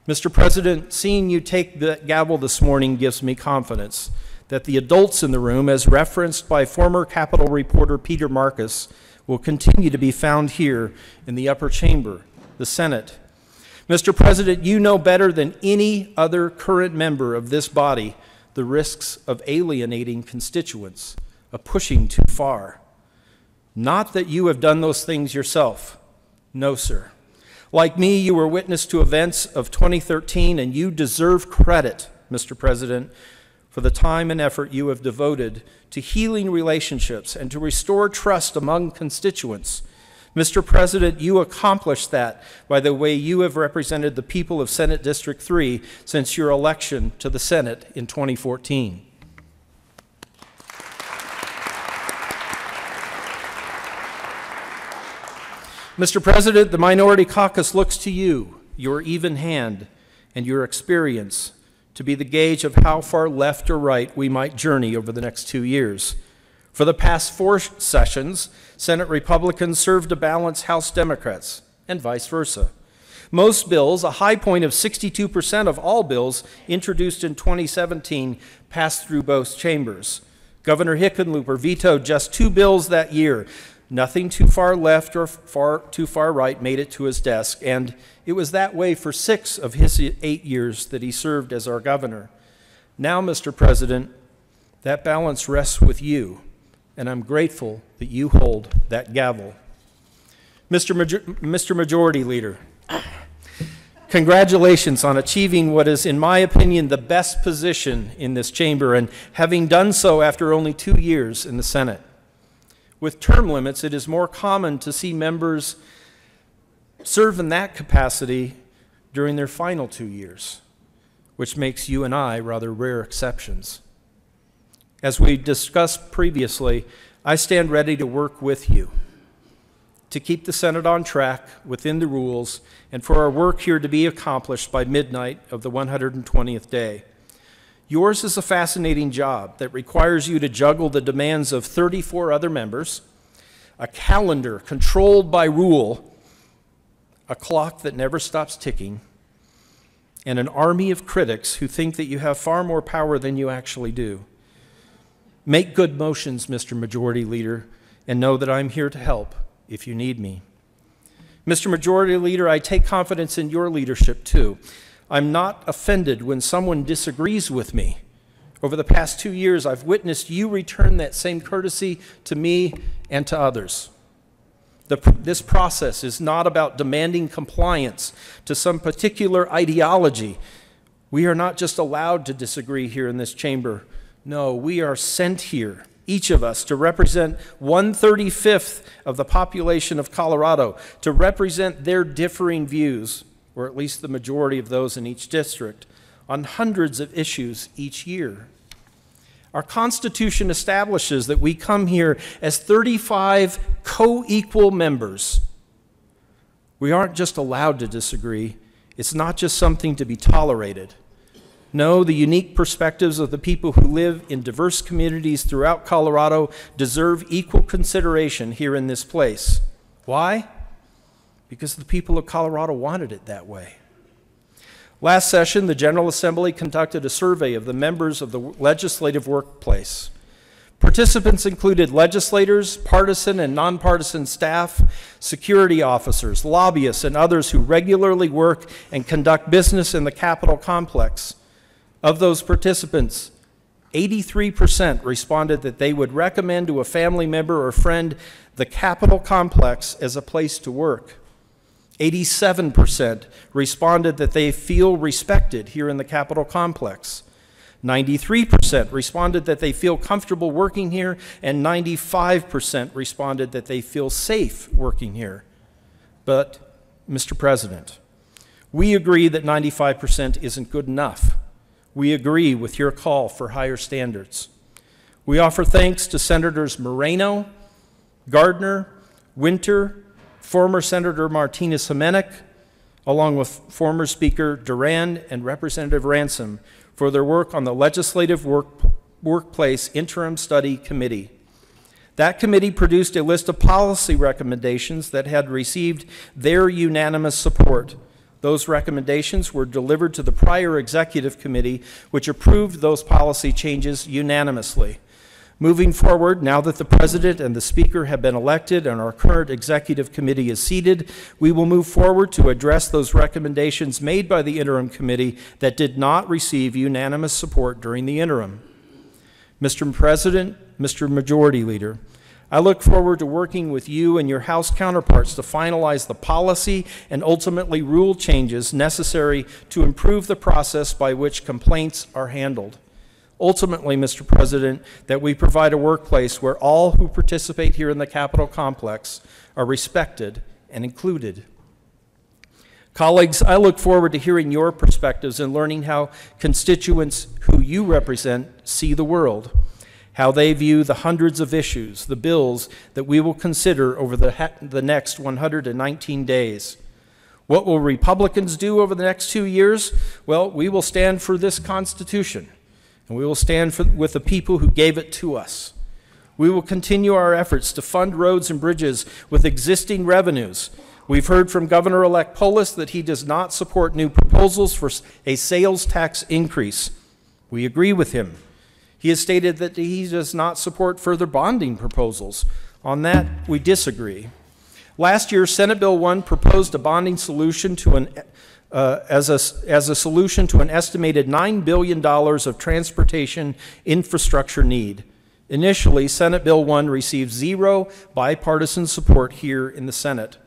Mr. President, seeing you take the gavel this morning gives me confidence that the adults in the room, as referenced by former Capitol reporter Peter Marcus, will continue to be found here in the upper chamber, the Senate. Mr. President, you know better than any other current member of this body the risks of alienating constituents, of pushing too far. Not that you have done those things yourself. No, sir. Like me, you were witness to events of 2013, and you deserve credit, Mr. President, for the time and effort you have devoted to healing relationships and to restore trust among constituents. Mr. President, you accomplished that by the way you have represented the people of Senate District 3 since your election to the Senate in 2014. Mr. President, the Minority Caucus looks to you, your even hand, and your experience to be the gauge of how far left or right we might journey over the next 2 years. For the past 4 sessions, Senate Republicans served to balance House Democrats, and vice versa. Most bills, a high point of 62% of all bills introduced in 2017, passed through both chambers. Governor Hickenlooper vetoed just 2 bills that year. Nothing too far left or too far right made it to his desk, and it was that way for 6 of his 8 years that he served as our governor. Now, Mr. President, that balance rests with you, and I'm grateful that you hold that gavel. Mr. Majority Leader, congratulations on achieving what is, in my opinion, the best position in this chamber, and having done so after only 2 years in the Senate. With term limits, it is more common to see members serve in that capacity during their final 2 years, which makes you and I rather rare exceptions. As we discussed previously, I stand ready to work with you to keep the Senate on track within the rules and for our work here to be accomplished by midnight of the 120th day. Yours is a fascinating job that requires you to juggle the demands of 34 other members, a calendar controlled by rule, a clock that never stops ticking, and an army of critics who think that you have far more power than you actually do. Make good motions, Mr. Majority Leader, and know that I'm here to help if you need me. Mr. Majority Leader, I take confidence in your leadership too. I'm not offended when someone disagrees with me. Over the past 2 years, I've witnessed you return that same courtesy to me and to others. This process is not about demanding compliance to some particular ideology. We are not just allowed to disagree here in this chamber. No, we are sent here, each of us, to represent 1/35 of the population of Colorado, to represent their differing views, or at least the majority of those in each district, on hundreds of issues each year. Our Constitution establishes that we come here as 35 co-equal members. We aren't just allowed to disagree. It's not just something to be tolerated. No, the unique perspectives of the people who live in diverse communities throughout Colorado deserve equal consideration here in this place. Why? Because the people of Colorado wanted it that way. Last session, the General Assembly conducted a survey of the members of the legislative workplace. Participants included legislators, partisan and nonpartisan staff, security officers, lobbyists, and others who regularly work and conduct business in the Capitol complex. Of those participants, 83% responded that they would recommend to a family member or friend the Capitol complex as a place to work. 87% responded that they feel respected here in the Capitol complex. 93% responded that they feel comfortable working here, and 95% responded that they feel safe working here. But, Mr. President, we agree that 95% isn't good enough. We agree with your call for higher standards. We offer thanks to Senators Moreno, Gardner, Winter, former Senator Martinez Jimenez, along with former Speaker Duran and Representative Ransom, for their work on the Legislative Workplace Interim Study Committee. That committee produced a list of policy recommendations that had received their unanimous support. Those recommendations were delivered to the prior executive committee, which approved those policy changes unanimously. Moving forward, now that the President and the Speaker have been elected and our current executive committee is seated, we will move forward to address those recommendations made by the interim committee that did not receive unanimous support during the interim. Mr. President, Mr. Majority Leader, I look forward to working with you and your House counterparts to finalize the policy and ultimately rule changes necessary to improve the process by which complaints are handled. Ultimately, Mr. President, that we provide a workplace where all who participate here in the Capitol complex are respected and included. Colleagues, I look forward to hearing your perspectives and learning how constituents who you represent see the world, how they view the hundreds of issues, the bills that we will consider over the next 119 days. What will Republicans do over the next 2 years? Well, we will stand for this Constitution. And we will stand with the people who gave it to us. We will continue our efforts to fund roads and bridges with existing revenues. We've heard from Governor-elect Polis that he does not support new proposals for a sales tax increase. We agree with him. He has stated that he does not support further bonding proposals. On that, we disagree. Last year, Senate Bill 1 proposed a bonding solution to as a solution to an estimated $9 billion of transportation infrastructure need. Initially, Senate Bill 1 received zero bipartisan support here in the Senate.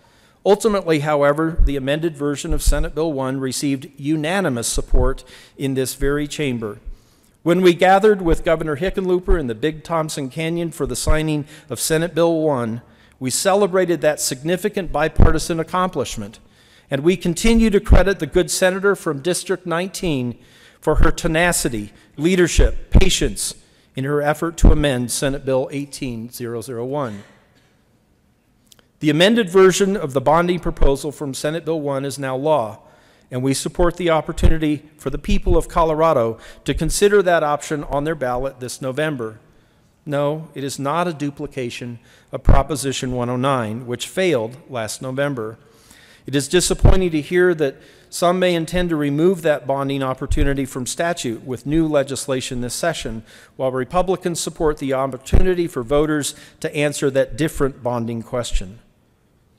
Ultimately, however, the amended version of Senate Bill 1 received unanimous support in this very chamber. When we gathered with Governor Hickenlooper in the Big Thompson Canyon for the signing of Senate Bill 1, we celebrated that significant bipartisan accomplishment, and we continue to credit the good senator from District 19 for her tenacity, leadership, patience in her effort to amend Senate Bill 18001. The amended version of the bonding proposal from Senate Bill 1 is now law, and we support the opportunity for the people of Colorado to consider that option on their ballot this November. No, it is not a duplication of Proposition 109, which failed last November. It is disappointing to hear that some may intend to remove that bonding opportunity from statute with new legislation this session, while Republicans support the opportunity for voters to answer that different bonding question.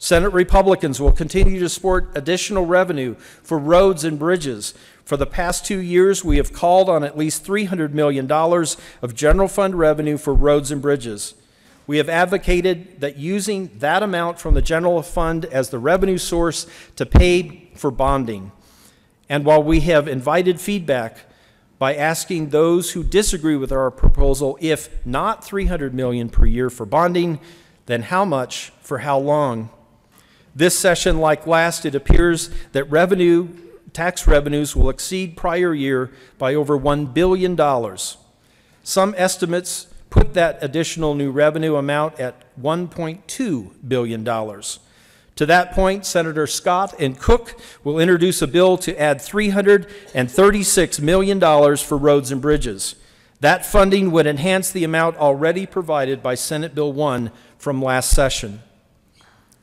Senate Republicans will continue to support additional revenue for roads and bridges. For the past 2 years, we have called on at least $300 million of general fund revenue for roads and bridges. We have advocated that using that amount from the general fund as the revenue source to pay for bonding. And while we have invited feedback by asking those who disagree with our proposal, if not $300 million per year for bonding, then how much for how long? This session, like last, it appears that tax revenues will exceed prior year by over $1 billion. Some estimates put that additional new revenue amount at $1.2 billion. To that point, Senator Scott and Cook will introduce a bill to add $336 million for roads and bridges. That funding would enhance the amount already provided by Senate Bill 1 from last session.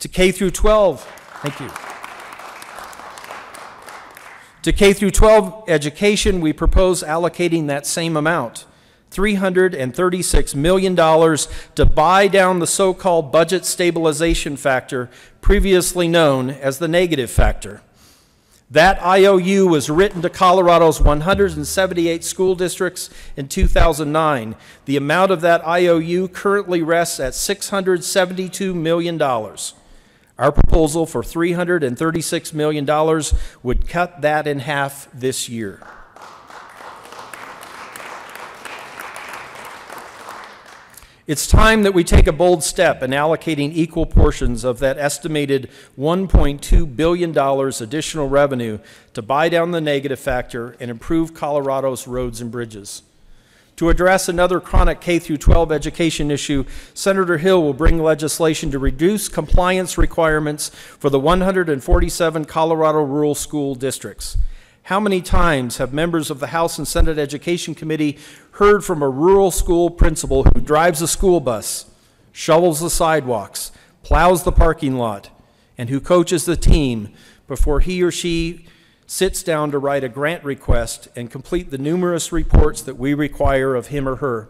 To K through 12, thank you. To K through 12 education, we propose allocating that same amount, $336 million, to buy down the so-called budget stabilization factor, previously known as the negative factor. That IOU was written to Colorado's 178 school districts in 2009. The amount of that IOU currently rests at $672 million. Our proposal for $336 million would cut that in half this year. It's time that we take a bold step in allocating equal portions of that estimated $1.2 billion additional revenue to buy down the negative factor and improve Colorado's roads and bridges. To address another chronic K-12 education issue, Senator Hill will bring legislation to reduce compliance requirements for the 147 Colorado rural school districts. How many times have members of the House and Senate Education Committee heard from a rural school principal who drives a school bus, shovels the sidewalks, plows the parking lot, and who coaches the team before he or she sits down to write a grant request and complete the numerous reports that we require of him or her?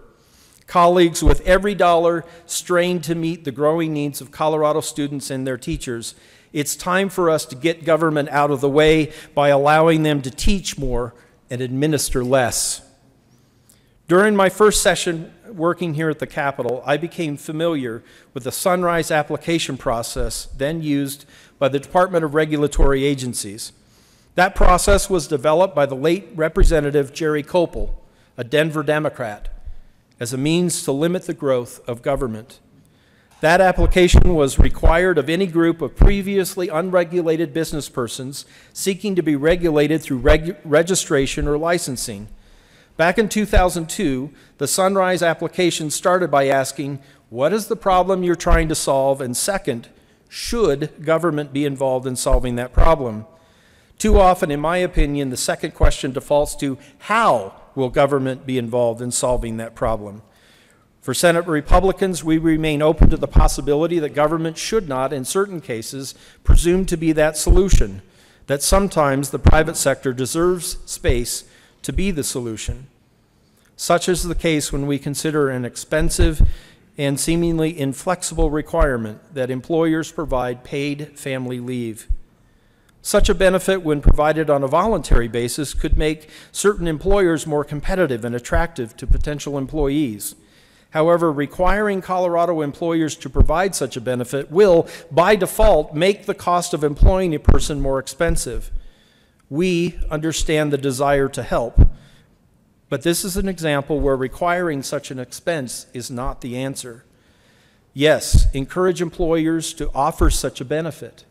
Colleagues, with every dollar strained to meet the growing needs of Colorado students and their teachers, it's time for us to get government out of the way by allowing them to teach more and administer less. During my first session working here at the Capitol, I became familiar with the Sunrise application process then used by the Department of Regulatory Agencies. That process was developed by the late Representative Jerry Copel, a Denver Democrat, as a means to limit the growth of government. That application was required of any group of previously unregulated business persons seeking to be regulated through registration or licensing. Back in 2002, the Sunrise application started by asking, what is the problem you're trying to solve? And second, should government be involved in solving that problem? Too often, in my opinion, the second question defaults to how will government be involved in solving that problem? For Senate Republicans, we remain open to the possibility that government should not, in certain cases, presume to be that solution, that sometimes the private sector deserves space to be the solution. Such is the case when we consider an expensive and seemingly inflexible requirement that employers provide paid family leave. Such a benefit, when provided on a voluntary basis, could make certain employers more competitive and attractive to potential employees. However, requiring Colorado employers to provide such a benefit will, by default, make the cost of employing a person more expensive. We understand the desire to help, But this is an example where requiring such an expense is not the answer. Yes, encourage employers to offer such a benefit.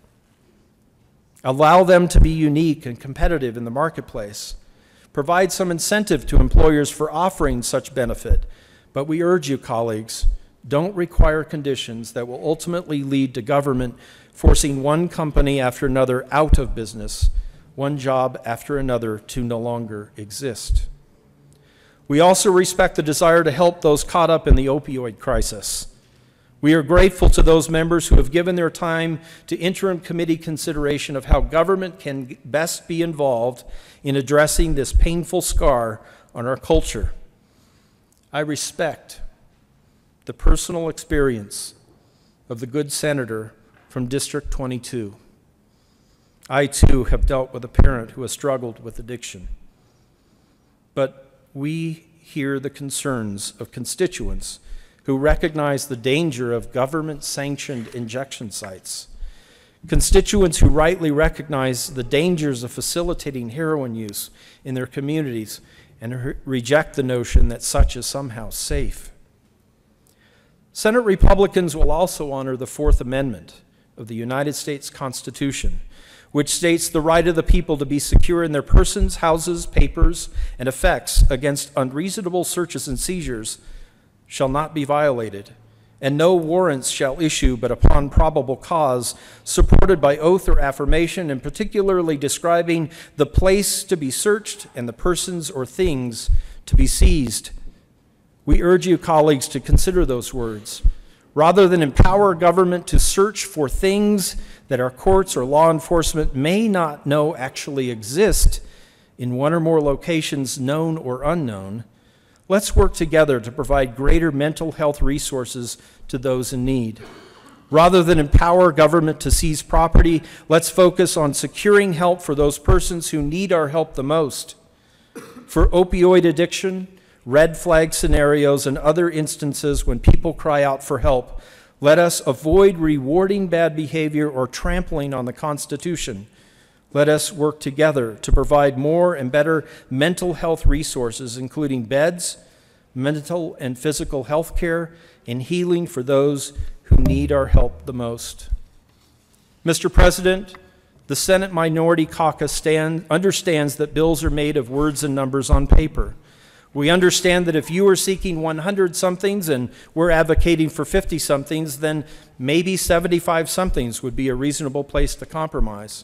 Allow them to be unique and competitive in the marketplace. Provide some incentive to employers for offering such benefit. But we urge you, colleagues, don't require conditions that will ultimately lead to government forcing one company after another out of business, one job after another to no longer exist. We also respect the desire to help those caught up in the opioid crisis. We are grateful to those members who have given their time to interim committee consideration of how government can best be involved in addressing this painful scar on our culture. I respect the personal experience of the good senator from District 22. I too have dealt with a parent who has struggled with addiction. But we hear the concerns of constituents who recognize the danger of government-sanctioned injection sites, constituents who rightly recognize the dangers of facilitating heroin use in their communities and reject the notion that such is somehow safe. Senate Republicans will also honor the Fourth Amendment of the United States Constitution, which states the right of the people to be secure in their persons, houses, papers, and effects against unreasonable searches and seizures shall not be violated, and no warrants shall issue but upon probable cause, supported by oath or affirmation, and particularly describing the place to be searched and the persons or things to be seized. We urge you, colleagues, to consider those words. Rather than empower government to search for things that our courts or law enforcement may not know actually exist in one or more locations, known or unknown, let's work together to provide greater mental health resources to those in need. Rather than empower government to seize property, let's focus on securing help for those persons who need our help the most. For opioid addiction, red flag scenarios, and other instances when people cry out for help, let us avoid rewarding bad behavior or trampling on the Constitution. Let us work together to provide more and better mental health resources, including beds, mental and physical health care, and healing for those who need our help the most. Mr. President, the Senate Minority Caucus understands that bills are made of words and numbers on paper. We understand that if you are seeking 100-somethings and we're advocating for 50-somethings, then maybe 75-somethings would be a reasonable place to compromise.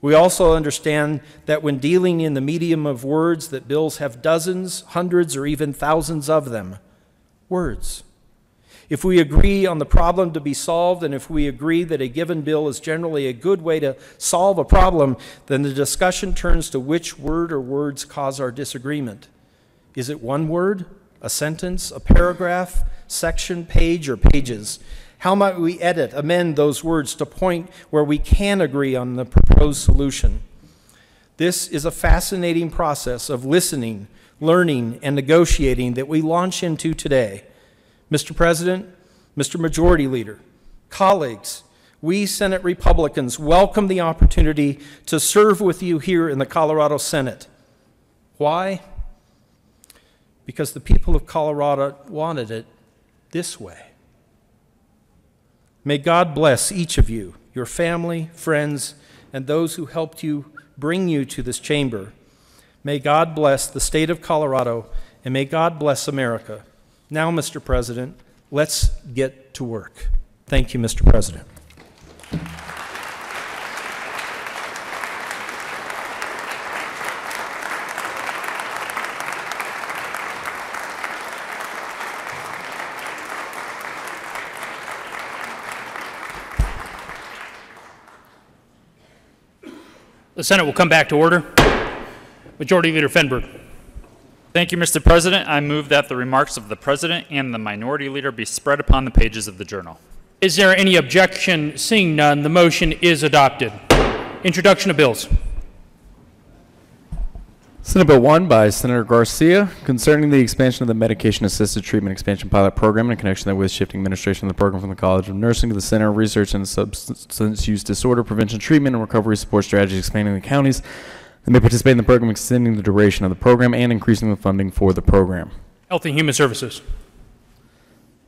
We also understand that when dealing in the medium of words, that bills have dozens, hundreds, or even thousands of them. Words. If we agree on the problem to be solved, and if we agree that a given bill is generally a good way to solve a problem, then the discussion turns to which word or words cause our disagreement. Is it one word, a sentence, a paragraph, section, page, or pages? How might we edit, amend those words to point where we can agree on the proposed solution? This is a fascinating process of listening, learning, and negotiating that we launch into today. Mr. President, Mr. Majority Leader, colleagues, we Senate Republicans welcome the opportunity to serve with you here in the Colorado Senate. Why? Because the people of Colorado wanted it this way. May God bless each of you, your family, friends, and those who helped bring you to this chamber. May God bless the state of Colorado, and may God bless America. Now, Mr. President, let's get to work. Thank you, Mr. President. The Senate will come back to order. Majority Leader Fenberg. Thank you, Mr. President. I move that the remarks of the President and the Minority Leader be spread upon the pages of the Journal. Is there any objection? Seeing none, the motion is adopted. Introduction of bills. Senate Bill 1 by Senator Garcia concerning the expansion of the medication-assisted treatment expansion pilot program in connection therewith shifting administration of the program from the College of Nursing to the Center of Research and Substance Use Disorder Prevention, Treatment, and Recovery Support Strategies, expanding the county's They may participate in the program, extending the duration of the program and increasing the funding for the program. Health and Human Services.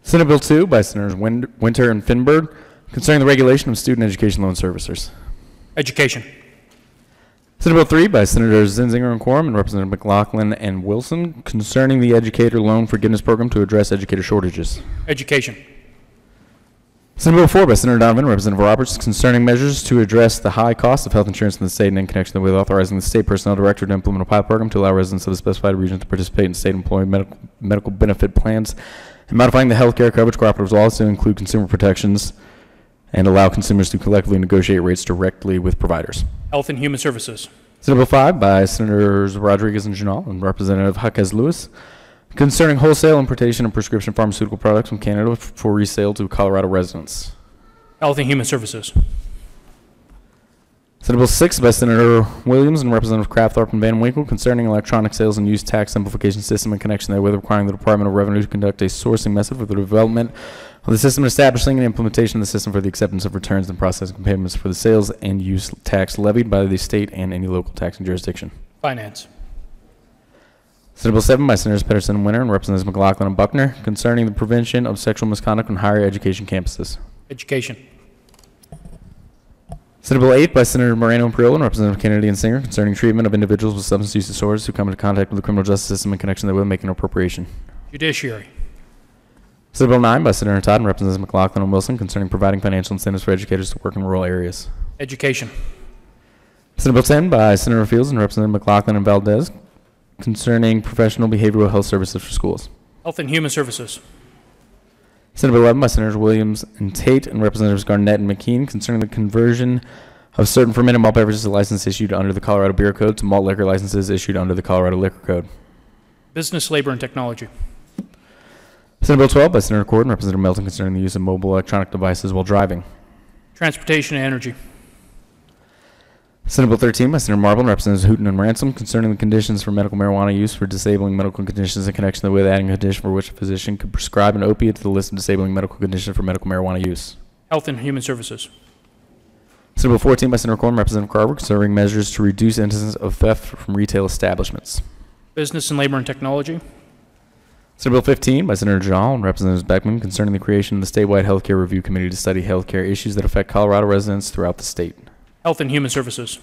Senate Bill 2 by Senators Winter and Finberg concerning the regulation of student education loan servicers. Education. Senate Bill 3 by Senators Zinzinger and Quorum and Representative McLaughlin and Wilson concerning the Educator Loan Forgiveness Program to address educator shortages. Education. Senate Bill 4 by Senator Donovan and Representative Roberts concerning measures to address the high cost of health insurance in the state and in connection with authorizing the state personnel director to implement a pilot program to allow residents of the specified region to participate in state employee medical benefit plans and modifying the health care coverage cooperatives laws to include consumer protections and allow consumers to collectively negotiate rates directly with providers. Health and Human Services. Senate Bill 5 by Senators Rodriguez and Janal and Representative Jaquez Lewis concerning wholesale importation of prescription pharmaceutical products from Canada for resale to Colorado residents. Health and Human Services. Senate Bill 6 by Senator Williams and Representative Kraft-Thorpe and Van Winkle concerning electronic sales and use tax simplification system in connection therewith, requiring the Department of Revenue to conduct a sourcing method for the development of the system, establishing and implementation of the system for the acceptance of returns and processing payments for the sales and use tax levied by the state and any local taxing jurisdiction. Finance. Senate Bill 7 by Senators Pedersen and Winter and Representatives McLaughlin and Buckner concerning the prevention of sexual misconduct on higher education campuses. Education. Senate Bill 8 by Senator Moreno and Priolo and Representative Kennedy and Singer concerning treatment of individuals with substance use disorders who come into contact with the criminal justice system in connection therewith, making an appropriation. Judiciary. Senate Bill 9 by Senator Todd and Representatives McLaughlin and Wilson concerning providing financial incentives for educators to work in rural areas. Education. Senate Bill 10 by Senator Fields and Representative McLaughlin and Valdez concerning professional behavioral health services for schools. Health and Human Services. Senate Bill 11 by Senators Williams and Tate and Representatives Garnett and McKean concerning the conversion of certain fermented malt beverages to license issued under the Colorado Beer Code to malt liquor licenses issued under the Colorado Liquor Code. Business, Labor, and Technology. Senate Bill 12 by Senator Cord and Representative Melton concerning the use of mobile electronic devices while driving. Transportation and Energy. Senate Bill 13 by Senator Marble and Representatives Hooton and Ransom concerning the conditions for medical marijuana use for disabling medical conditions in connection with adding a condition for which a physician could prescribe an opiate to the list of disabling medical conditions for medical marijuana use. Health and Human Services. Senate Bill 14 by Senator Corn and Representative Carver concerning measures to reduce instances of theft from retail establishments. Business and Labor and Technology. Senate Bill 15 by Senator Jal and Representatives Beckman concerning the creation of the statewide healthcare review committee to study healthcare issues that affect Colorado residents throughout the state. Health and Human Services.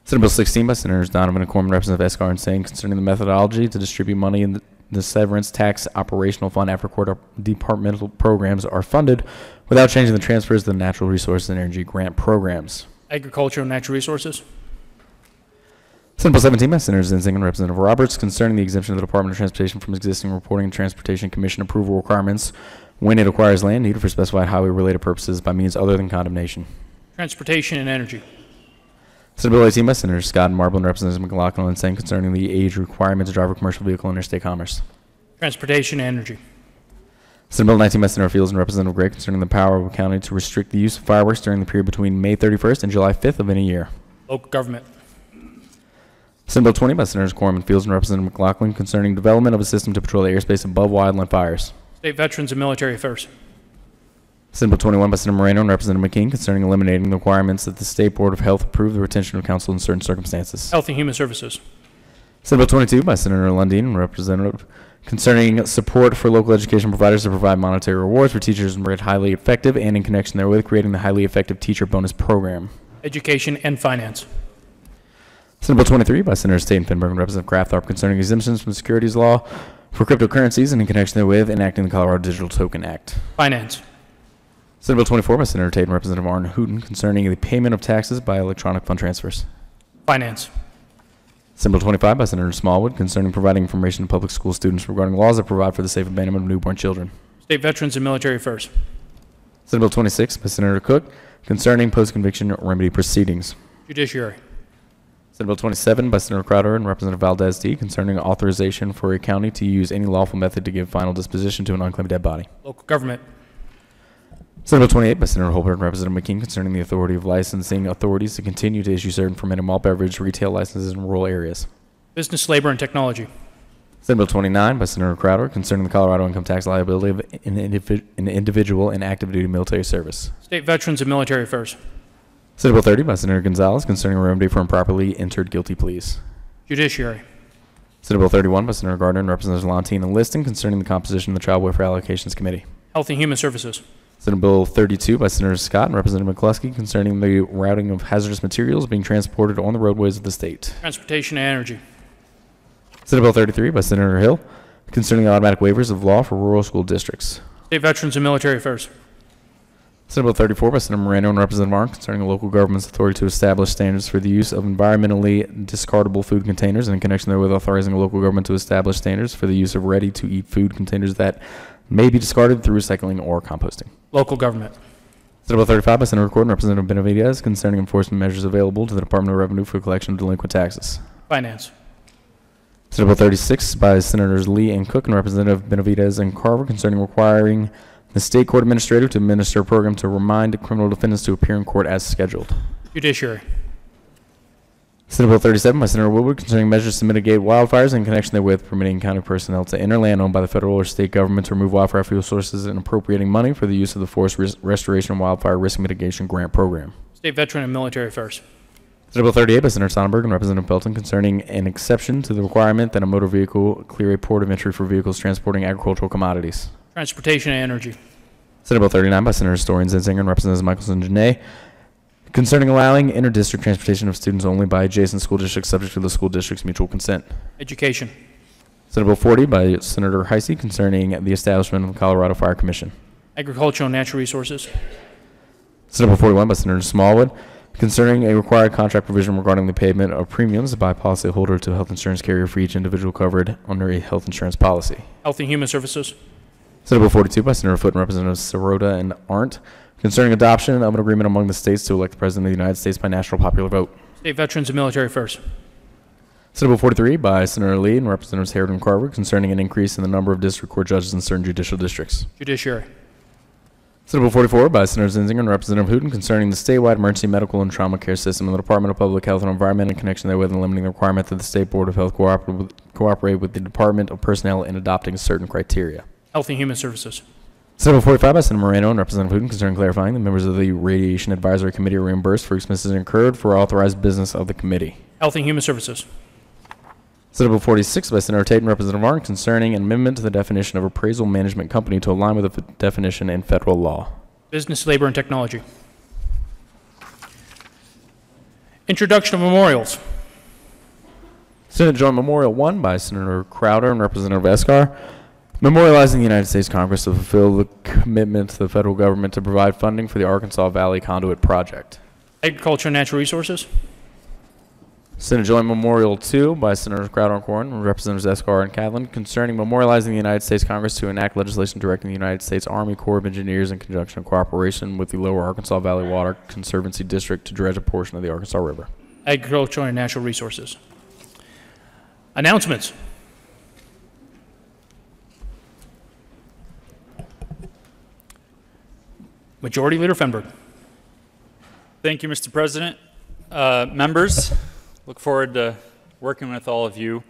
Senate Bill 16 by Senators Donovan and Corman and Representative Escar and Singh concerning the methodology to distribute money in the severance tax operational fund after court departmental programs are funded without changing the transfers to the natural resources and energy grant programs. Agriculture and Natural Resources. Senate Bill 17 by Senators Zinzing and Representative Roberts concerning the exemption of the Department of Transportation from existing reporting and Transportation Commission approval requirements when it acquires land needed for specified highway-related purposes by means other than condemnation. Transportation and Energy. Senate Bill 18 by Senators Scott and Marble and Representatives McLaughlin and Singh concerning the age requirement to drive a commercial vehicle in interstate commerce. Transportation and Energy. Senate Bill 19 by Senator Fields and Representative Gray concerning the power of a county to restrict the use of fireworks during the period between May 31st and July 5th of any year. Local Government. Senate Bill 20 by Senators Quorum and Fields and Representative McLaughlin concerning development of a system to patrol the airspace above wildland fires. State Veterans and Military Affairs. Senate Bill 21 by Senator Moreno and Representative McKean concerning eliminating the requirements that the State Board of Health approve the retention of counsel in certain circumstances. Health and Human Services. Senate Bill 22 by Senator Lundin and Representative concerning support for local education providers to provide monetary rewards for teachers who are highly effective and in connection therewith creating the highly effective teacher bonus program. Education and Finance. Senate Bill 23 by Senators Tate and Finberg and Representative Kraft-Thorpe concerning exemptions from the securities law for cryptocurrencies and in connection therewith enacting the Colorado Digital Token Act. Finance. Senate Bill 24 by Senator Tate and Representative Arne Hooton concerning the payment of taxes by electronic fund transfers. Finance. Senate Bill 25 by Senator Smallwood concerning providing information to public school students regarding laws that provide for the safe abandonment of newborn children. State Veterans and Military Affairs. Senate Bill 26 by Senator Cook concerning post-conviction remedy proceedings. Judiciary. Senate Bill 27 by Senator Crowder and Representative Valdez D. concerning authorization for a county to use any lawful method to give final disposition to an unclaimed dead body. Local Government. Senate Bill 28 by Senator Holbert and Representative McKean concerning the authority of licensing authorities to continue to issue certain fermented malt beverage retail licenses in rural areas. Business, Labor, and Technology. Senate Bill 29 by Senator Crowder concerning the Colorado income tax liability of an individual in active duty military service. State Veterans and Military Affairs. Senate Bill 30 by Senator Gonzalez concerning a remedy for improperly entered guilty pleas. Judiciary. Senate Bill 31 by Senator Gardner and Representatives Lantin and Liston concerning the composition of the Child Welfare Allocations Committee. Health and Human Services. Senate Bill 32 by Senator Scott and Representative McCluskey concerning the routing of hazardous materials being transported on the roadways of the state. Transportation and Energy. Senate Bill 33 by Senator Hill concerning the automatic waivers of law for rural school districts. State Veterans and Military Affairs. Senate Bill 34 by Senator Moreno and Representative Arndt concerning the local government's authority to establish standards for the use of environmentally discardable food containers and in connection therewith authorizing the local government to establish standards for the use of ready-to-eat food containers that may be discarded through recycling or composting. Local Government. Senate Bill 35 by Senator Corden and Representative Benavidez concerning enforcement measures available to the Department of Revenue for collection of delinquent taxes. Finance. Senate Bill 36 by Senators Lee and Cook and Representative Benavidez and Carver concerning requiring the state court administrator to administer a program to remind criminal defendants to appear in court as scheduled. Judiciary. Senate Bill 37 by Senator Woodward concerning measures to mitigate wildfires in connection therewith, permitting county personnel to enter land owned by the federal or state government to remove wildfire fuel sources and appropriating money for the use of the Forest Restoration and Wildfire Risk Mitigation Grant Program. State Veteran and Military Affairs. Senate Bill 38 by Senator Sonnenberg and Representative Belton concerning an exception to the requirement that a motor vehicle clear a port of entry for vehicles transporting agricultural commodities. Transportation and Energy. Senate Bill 39 by Senator Story and Zinzinger and Representatives Michelson and Janae concerning allowing inter-district transportation of students only by adjacent school districts subject to the school district's mutual consent. Education. Senate Bill 40 by Senator Heisey concerning the establishment of the Colorado Fire Commission. Agricultural and Natural Resources. Senate Bill 41 by Senator Smallwood concerning a required contract provision regarding the payment of premiums by policyholder to a health insurance carrier for each individual covered under a health insurance policy. Health and Human Services. Senate Bill 42 by Senator Foote and Representatives Sirota and Arndt concerning adoption of an agreement among the states to elect the President of the United States by national popular vote. State Veterans and Military Affairs. Senate Bill 43 by Senator Lee and Representatives Harrod and Carver concerning an increase in the number of district court judges in certain judicial districts. Judiciary. Senate Bill 44 by Senator Zinzinger and Representative Hooten concerning the statewide emergency medical and trauma care system and the Department of Public Health and Environment in connection therewith and limiting the requirement that the State Board of Health cooperate with the Department of Personnel in adopting certain criteria. Health and Human Services. Senate Bill 45 by Senator Moreno and Representative Hooten concerning clarifying the members of the Radiation Advisory Committee are reimbursed for expenses incurred for authorized business of the committee. Health and Human Services. Senate Bill 46 by Senator Tate and Representative Arndt concerning an amendment to the definition of appraisal management company to align with the definition in federal law. Business, Labor, and Technology. Introduction of memorials. Senate Joint Memorial 1 by Senator Crowder and Representative Escar, memorializing the United States Congress to fulfill the commitment to the federal government to provide funding for the Arkansas Valley Conduit Project. Agriculture and Natural Resources. Senate Joint Memorial 2 by Senators Crowder and Corn and Representatives Escar and Cadlin concerning memorializing the United States Congress to enact legislation directing the United States Army Corps of Engineers in conjunction and cooperation with the Lower Arkansas Valley Water Conservancy District to dredge a portion of the Arkansas River. Agriculture and Natural Resources. Announcements. Majority Leader Fenberg. Thank you, Mr. President. Members, look forward to working with all of you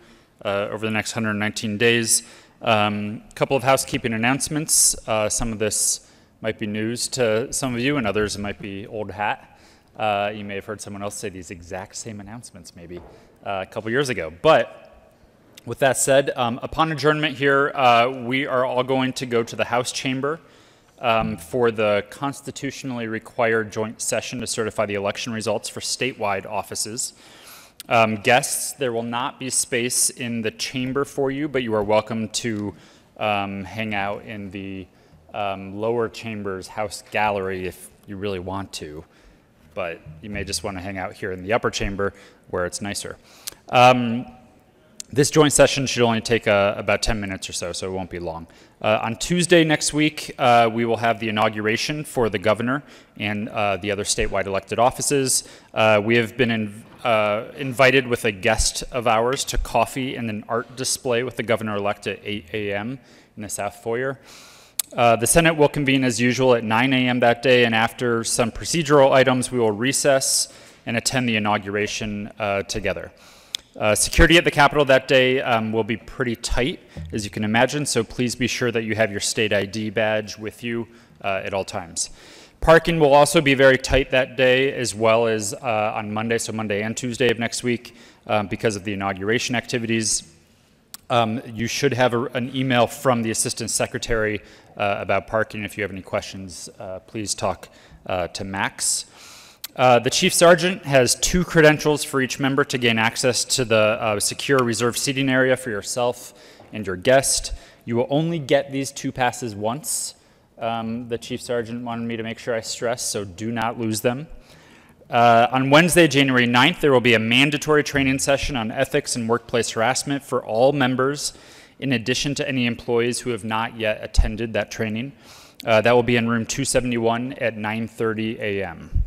over the next 119 days. Couple of housekeeping announcements. Some of this might be news to some of you, and others it might be old hat. You may have heard someone else say these exact same announcements maybe a couple years ago. But with that said, upon adjournment here, we are all going to go to the House chamber for the constitutionally required joint session to certify the election results for statewide offices. Guests, there will not be space in the chamber for you, but you are welcome to hang out in the lower chamber's House gallery if you really want to, but you may just want to hang out here in the upper chamber where it's nicer. This joint session should only take about 10 minutes or so it won't be long. On Tuesday next week, we will have the inauguration for the governor and the other statewide elected offices. We have been invited with a guest of ours to coffee and an art display with the governor-elect at 8 a.m. in the South Foyer. The Senate will convene as usual at 9 a.m. that day, and after some procedural items, we will recess and attend the inauguration together. Security at the Capitol that day will be pretty tight, as you can imagine, so please be sure that you have your state ID badge with you at all times. Parking will also be very tight that day, as well as on Monday, so Monday and Tuesday of next week, because of the inauguration activities. You should have an email from the Assistant Secretary about parking. If you have any questions, please talk to Max. The Chief Sergeant has 2 credentials for each member to gain access to the secure reserved seating area for yourself and your guest. You will only get these 2 passes once. The Chief Sergeant wanted me to make sure I stress, so do not lose them. On Wednesday, January 9th, there will be a mandatory training session on ethics and workplace harassment for all members, in addition to any employees who have not yet attended that training. That will be in room 271 at 9:30 a.m.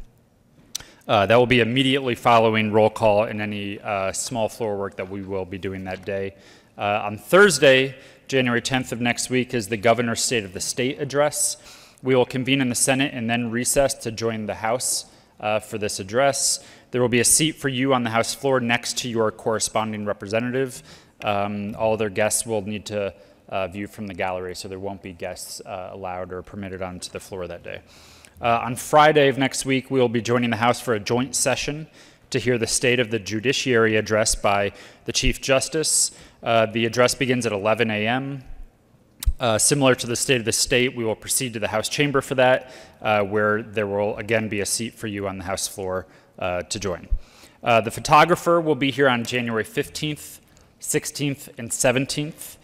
That will be immediately following roll call and any small floor work that we will be doing that day. On Thursday, January 10th of next week, is the Governor's State of the State address. We will convene in the Senate and then recess to join the House for this address. There will be a seat for you on the House floor next to your corresponding representative. All other guests will need to view from the gallery, so there won't be guests allowed or permitted onto the floor that day. On Friday of next week, we will be joining the House for a joint session to hear the State of the Judiciary address by the Chief Justice. The address begins at 11 a.m. Similar to the State of the State, we will proceed to the House chamber for that, where there will again be a seat for you on the House floor to join. The photographer will be here on January 15th, 16th, and 17th.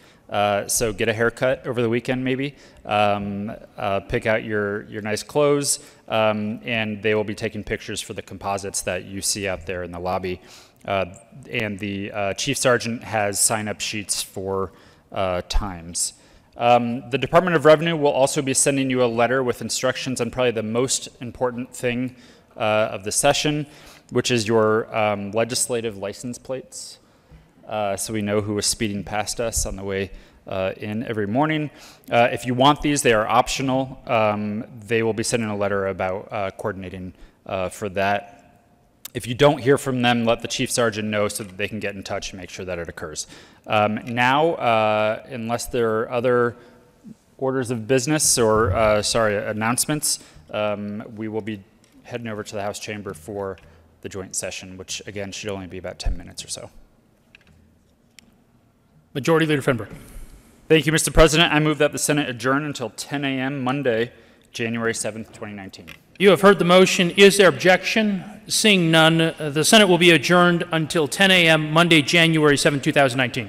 So get a haircut over the weekend maybe, pick out your nice clothes, and they will be taking pictures for the composites that you see out there in the lobby. And the Chief Sergeant has sign-up sheets for times. The Department of Revenue will also be sending you a letter with instructions on probably the most important thing of the session, which is your legislative license plates. So we know who was speeding past us on the way in every morning. If you want these, they are optional. They will be sending a letter about coordinating for that. If you don't hear from them, let the Chief Sergeant know so that they can get in touch and make sure that it occurs. Now, unless there are other orders of business or, announcements, we will be heading over to the House chamber for the joint session, which again should only be about 10 minutes or so. Majority Leader Finber. Thank you, Mr. President. I move that the Senate adjourn until 10 a.m. Monday, January 7th, 2019. You have heard the motion. Is there objection? Seeing none, the Senate will be adjourned until 10 a.m. Monday, January 7th, 2019.